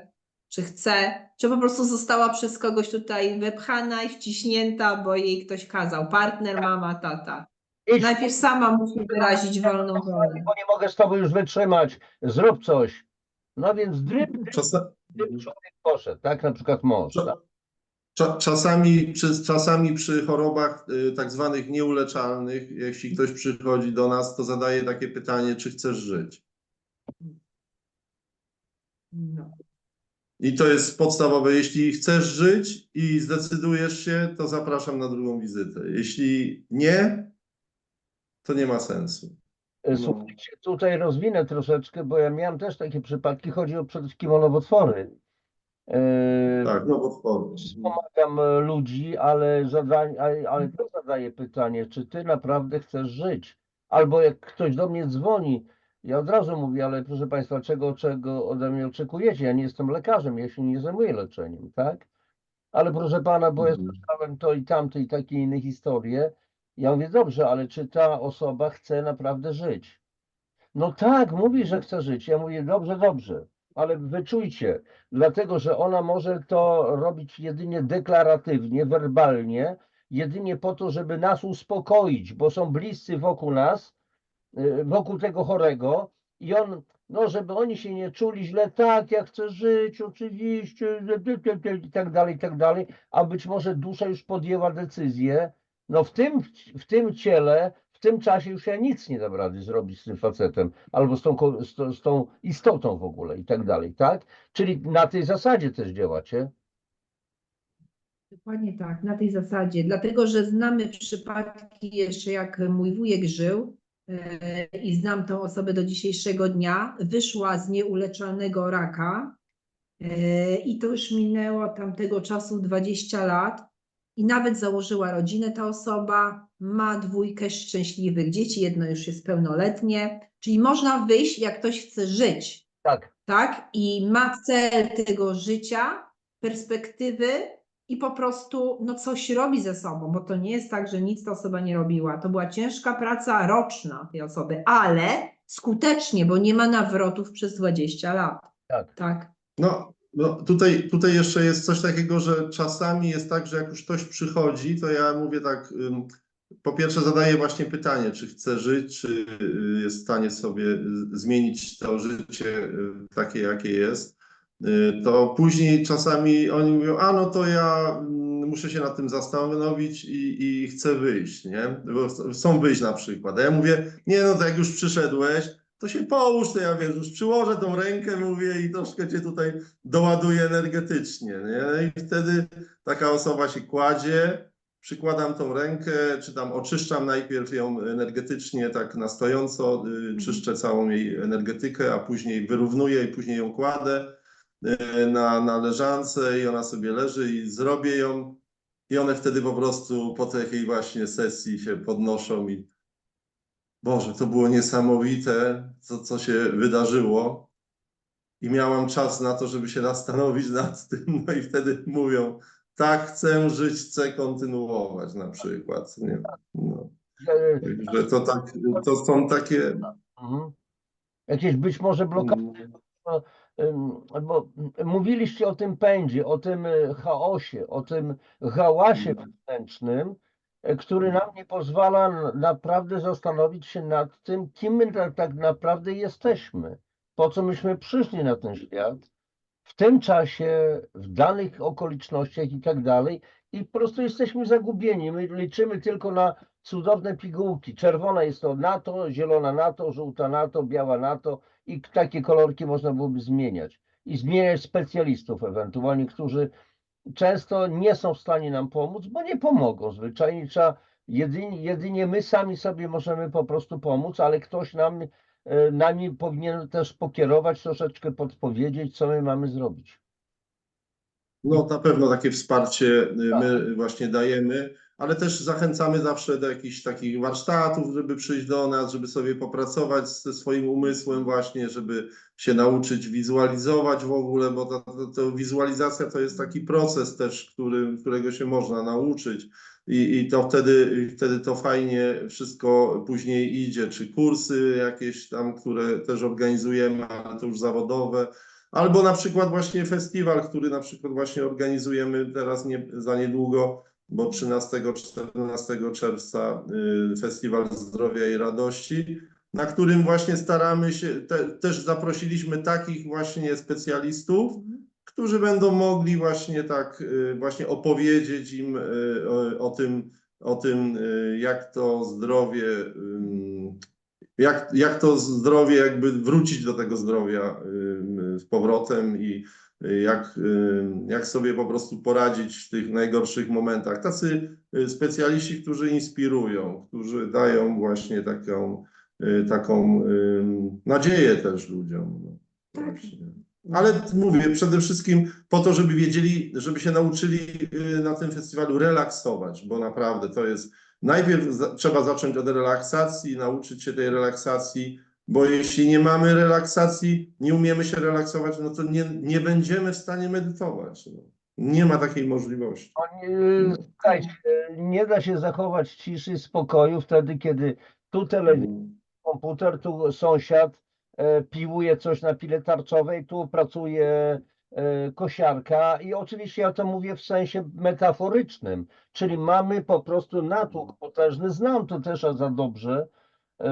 czy chce, czy po prostu została przez kogoś tutaj wepchana i wciśnięta, bo jej ktoś kazał, partner, mama, tata. Najpierw sama musi wyrazić wolną wolę. Bo nie mogę z tobą już wytrzymać, zrób coś. No więc dryb człowiek poszedł, tak? Na przykład mąż. Tak? Czasami przy chorobach tak zwanych nieuleczalnych, jeśli ktoś przychodzi do nas, to zadaje takie pytanie, czy chcesz żyć? No. I to jest podstawowe. Jeśli chcesz żyć i zdecydujesz się, to zapraszam na drugą wizytę. Jeśli nie, to nie ma sensu. Słuchajcie, tutaj rozwinę troszeczkę, bo ja miałem też takie przypadki, chodzi przede wszystkim o nowotwory. Tak, nowotwory. Pomagam ludzi, ale to zadaję pytanie, czy ty naprawdę chcesz żyć? Albo jak ktoś do mnie dzwoni, ja od razu mówię, ale proszę Państwa, czego ode mnie oczekujecie? Ja nie jestem lekarzem, ja się nie zajmuję leczeniem, tak? Ale proszę Pana, bo ja słyszałem to i tamte i takie inne historie. Ja mówię, dobrze, ale czy ta osoba chce naprawdę żyć? No tak, mówi, że chce żyć. Ja mówię, dobrze, dobrze, ale wyczujcie, dlatego że ona może to robić jedynie deklaratywnie, werbalnie, jedynie po to, żeby nas uspokoić, bo są bliscy wokół nas, wokół tego chorego i on, no żeby oni się nie czuli źle, tak, ja chcę żyć, oczywiście, i tak dalej, a być może dusza już podjęła decyzję, no w tym ciele, w tym czasie już ja nic nie dam rady zrobić z tym facetem, albo z tą istotą w ogóle i tak dalej, tak? Czyli na tej zasadzie też działacie? Dokładnie tak, na tej zasadzie. Dlatego, że znamy przypadki jeszcze, jak mój wujek żył i znam tą osobę do dzisiejszego dnia, wyszła z nieuleczalnego raka i to już minęło tamtego czasu 20 lat i nawet założyła rodzinę ta osoba, ma 2 szczęśliwych dzieci, jedno już jest pełnoletnie, czyli można wyjść, jak ktoś chce żyć, Tak, tak? I ma cel tego życia, perspektywy i po prostu no, coś robi ze sobą, bo to nie jest tak, że nic ta osoba nie robiła. To była ciężka praca roczna tej osoby, ale skutecznie, bo nie ma nawrotów przez 20 lat. tak. Tak. No tutaj jeszcze jest coś takiego, że czasami jest tak, że jak już ktoś przychodzi, to ja mówię tak, po pierwsze zadaję właśnie pytanie, czy chce żyć, czy jest w stanie sobie zmienić to życie takie, jakie jest. To później czasami oni mówią, a no to ja muszę się nad tym zastanowić i chcę wyjść, nie? Bo chcą wyjść na przykład. A ja mówię, nie no to jak już przyszedłeś, to się połóż, to ja wiesz, już przyłożę tą rękę, mówię i troszkę cię tutaj doładuję energetycznie, nie? I wtedy taka osoba się kładzie, przykładam tą rękę, czy tam oczyszczam najpierw ją energetycznie, tak na stojąco, czyszczę całą jej energetykę, a później wyrównuję i później ją kładę na leżance i ona sobie leży i zrobię ją i one wtedy po prostu po takiej właśnie sesji się podnoszą i Boże, to było niesamowite, co się wydarzyło i miałam czas na to, żeby się zastanowić nad tym, no i wtedy mówią, tak, chcę żyć, chcę kontynuować na przykład, nie? No. E, Także to są takie... mhm. Jakieś być może blokady. Bo mówiliście o tym pędzie, o tym chaosie, o tym hałasie wewnętrznym, który nam nie pozwala naprawdę zastanowić się nad tym, kim my tak naprawdę jesteśmy, po co myśmy przyszli na ten świat, w tym czasie, w danych okolicznościach i tak dalej, i po prostu jesteśmy zagubieni. My liczymy tylko na cudowne pigułki. Czerwona jest to na to, zielona na to, żółta na to, biała na to i takie kolorki można byłoby zmieniać. I zmieniać specjalistów ewentualnie, którzy często nie są w stanie nam pomóc, bo nie pomogą zwyczajnie. Trzeba jedynie my sami sobie możemy po prostu pomóc, ale ktoś nami powinien też pokierować, troszeczkę podpowiedzieć, co my mamy zrobić. No, na pewno takie wsparcie my właśnie dajemy, ale też zachęcamy zawsze do jakichś takich warsztatów, żeby przyjść do nas, żeby sobie popracować ze swoim umysłem właśnie, żeby się nauczyć wizualizować w ogóle, bo ta wizualizacja to jest taki proces też, którego się można nauczyć i to wtedy to fajnie wszystko później idzie, czy kursy jakieś tam, które też organizujemy, ale to już zawodowe. Albo na przykład właśnie festiwal, który na przykład właśnie organizujemy teraz za niedługo, bo 13-14 czerwca Festiwal Zdrowia i Radości, na którym właśnie staramy się, też zaprosiliśmy takich właśnie specjalistów, którzy będą mogli właśnie tak właśnie opowiedzieć im o tym jak to zdrowie jak to zdrowie, jakby wrócić do tego zdrowia z powrotem i jak sobie po prostu poradzić w tych najgorszych momentach. Tacy specjaliści, którzy inspirują, którzy dają właśnie taką nadzieję też ludziom. No, Tak. właśnie. Ale mówię, przede wszystkim po to, żeby wiedzieli, żeby się nauczyli na tym festiwalu relaksować, bo naprawdę to jest, najpierw trzeba zacząć od relaksacji, nauczyć się tej relaksacji, bo jeśli nie mamy relaksacji, nie umiemy się relaksować, no to nie będziemy w stanie medytować. No. Nie ma takiej możliwości. Słuchajcie, nie da się zachować ciszy, spokoju wtedy, kiedy tu telewizor, komputer, tu sąsiad piłuje coś na pile tarczowej, tu pracuje kosiarka i oczywiście ja to mówię w sensie metaforycznym, czyli mamy po prostu natłok potężny, znam to też za dobrze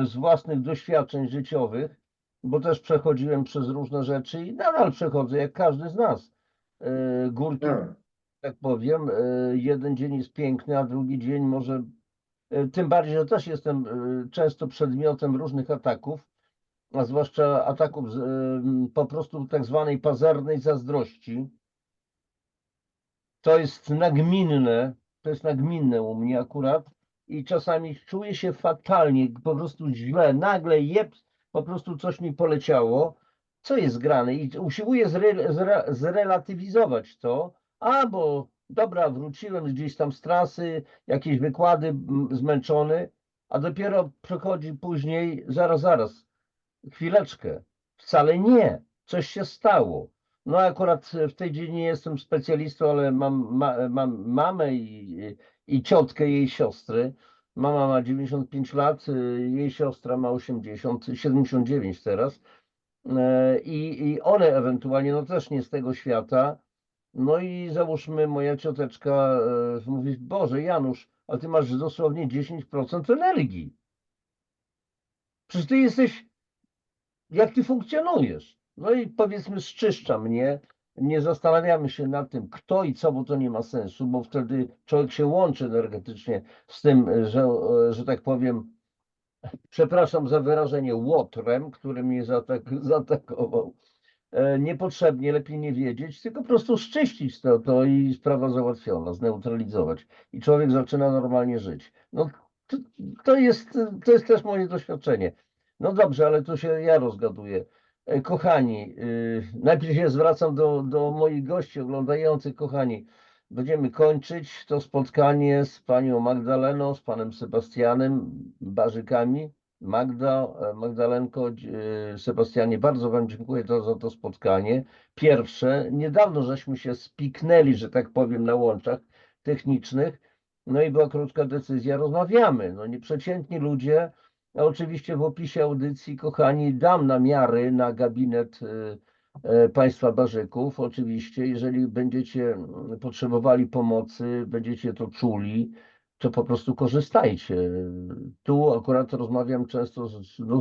z własnych doświadczeń życiowych, bo też przechodziłem przez różne rzeczy i nadal przechodzę, jak każdy z nas. Górki, Tak. tak powiem, jeden dzień jest piękny, a drugi dzień może, tym bardziej, że też jestem często przedmiotem różnych ataków, a zwłaszcza ataków po prostu tak zwanej pazernej zazdrości. To jest nagminne u mnie akurat i czasami czuję się fatalnie, po prostu źle, nagle po prostu coś mi poleciało, co jest grane i usiłuję zrelatywizować to, bo dobra, wróciłem gdzieś tam z trasy, jakieś wykłady, zmęczony, a dopiero przychodzi później, zaraz, chwileczkę, wcale nie, coś się stało. No akurat w tej dziedzinie jestem specjalistą, ale mam mamę i ciotkę jej siostry. Mama ma 95 lat, jej siostra ma 80, 79 teraz. I one ewentualnie, no też nie z tego świata. No i załóżmy, moja cioteczka mówi, Boże Janusz, a ty masz dosłownie 10% energii. Przecież ty jesteś, jak ty funkcjonujesz. No i powiedzmy, zczyszcza mnie. Nie zastanawiamy się nad tym, kto i co, bo to nie ma sensu, bo wtedy człowiek się łączy energetycznie z tym, że tak powiem, przepraszam za wyrażenie, łotrem, który mnie zaatakował. Niepotrzebnie, lepiej nie wiedzieć, tylko po prostu szczyścić to i sprawa załatwiona, zneutralizować. I człowiek zaczyna normalnie żyć. No, to, to jest też moje doświadczenie. No dobrze, ale to się ja rozgaduję. Kochani, najpierw się zwracam do moich gości oglądających. Kochani, będziemy kończyć to spotkanie z panią Magdaleną, z panem Sebastianem, Barzykami. Magdalenko, Sebastianie, bardzo wam dziękuję za to spotkanie. Pierwsze, niedawno żeśmy się spiknęli, że tak powiem, na łączach technicznych, no i była krótka decyzja, rozmawiamy. No nieprzeciętni ludzie, a oczywiście w opisie audycji, kochani, dam namiary na gabinet państwa Barzyków. Oczywiście, jeżeli będziecie potrzebowali pomocy, będziecie to czuli, to po prostu korzystajcie. Tu akurat rozmawiam często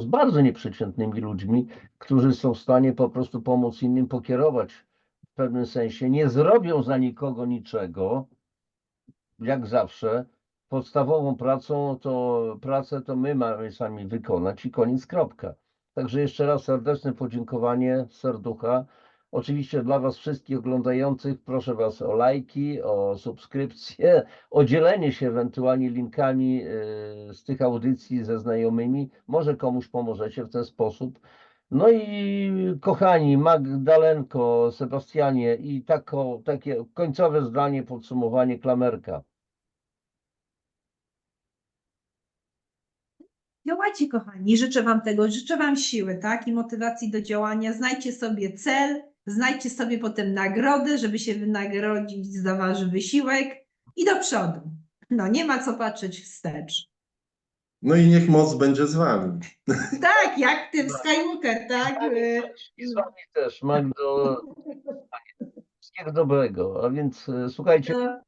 z bardzo nieprzeciętnymi ludźmi, którzy są w stanie po prostu pomóc innym, pokierować w pewnym sensie. Nie zrobią za nikogo niczego, jak zawsze. Podstawową pracę to my mamy sami wykonać i koniec, kropka. Także jeszcze raz serdeczne podziękowanie z serducha. Oczywiście dla Was wszystkich oglądających proszę Was o lajki, o subskrypcje, o dzielenie się ewentualnie linkami z tych audycji ze znajomymi. Może komuś pomożecie w ten sposób. No i kochani Magdalenko, Sebastianie i takie końcowe zdanie, podsumowanie, klamerka. Działajcie, kochani, życzę Wam tego, życzę Wam siły, tak, i motywacji do działania. Znajdźcie sobie cel, znajdźcie sobie potem nagrodę, żeby się wynagrodzić za Wasz wysiłek i do przodu. No, nie ma co patrzeć wstecz. No i niech moc będzie z wami. Tak, jak ty w Skywalker, tak? I z Wami też, Magdo, wszystkiego dobrego. A więc słuchajcie, No,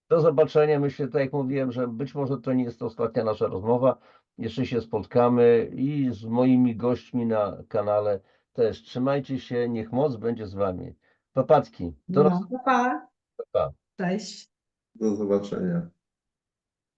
do zobaczenia. Myślę, tak jak mówiłem, że być może to nie jest ostatnia nasza rozmowa. Jeszcze się spotkamy i z moimi gośćmi na kanale też. Trzymajcie się, niech moc będzie z Wami. Papatki, do no, pa, rozmowy. cześć. Do zobaczenia.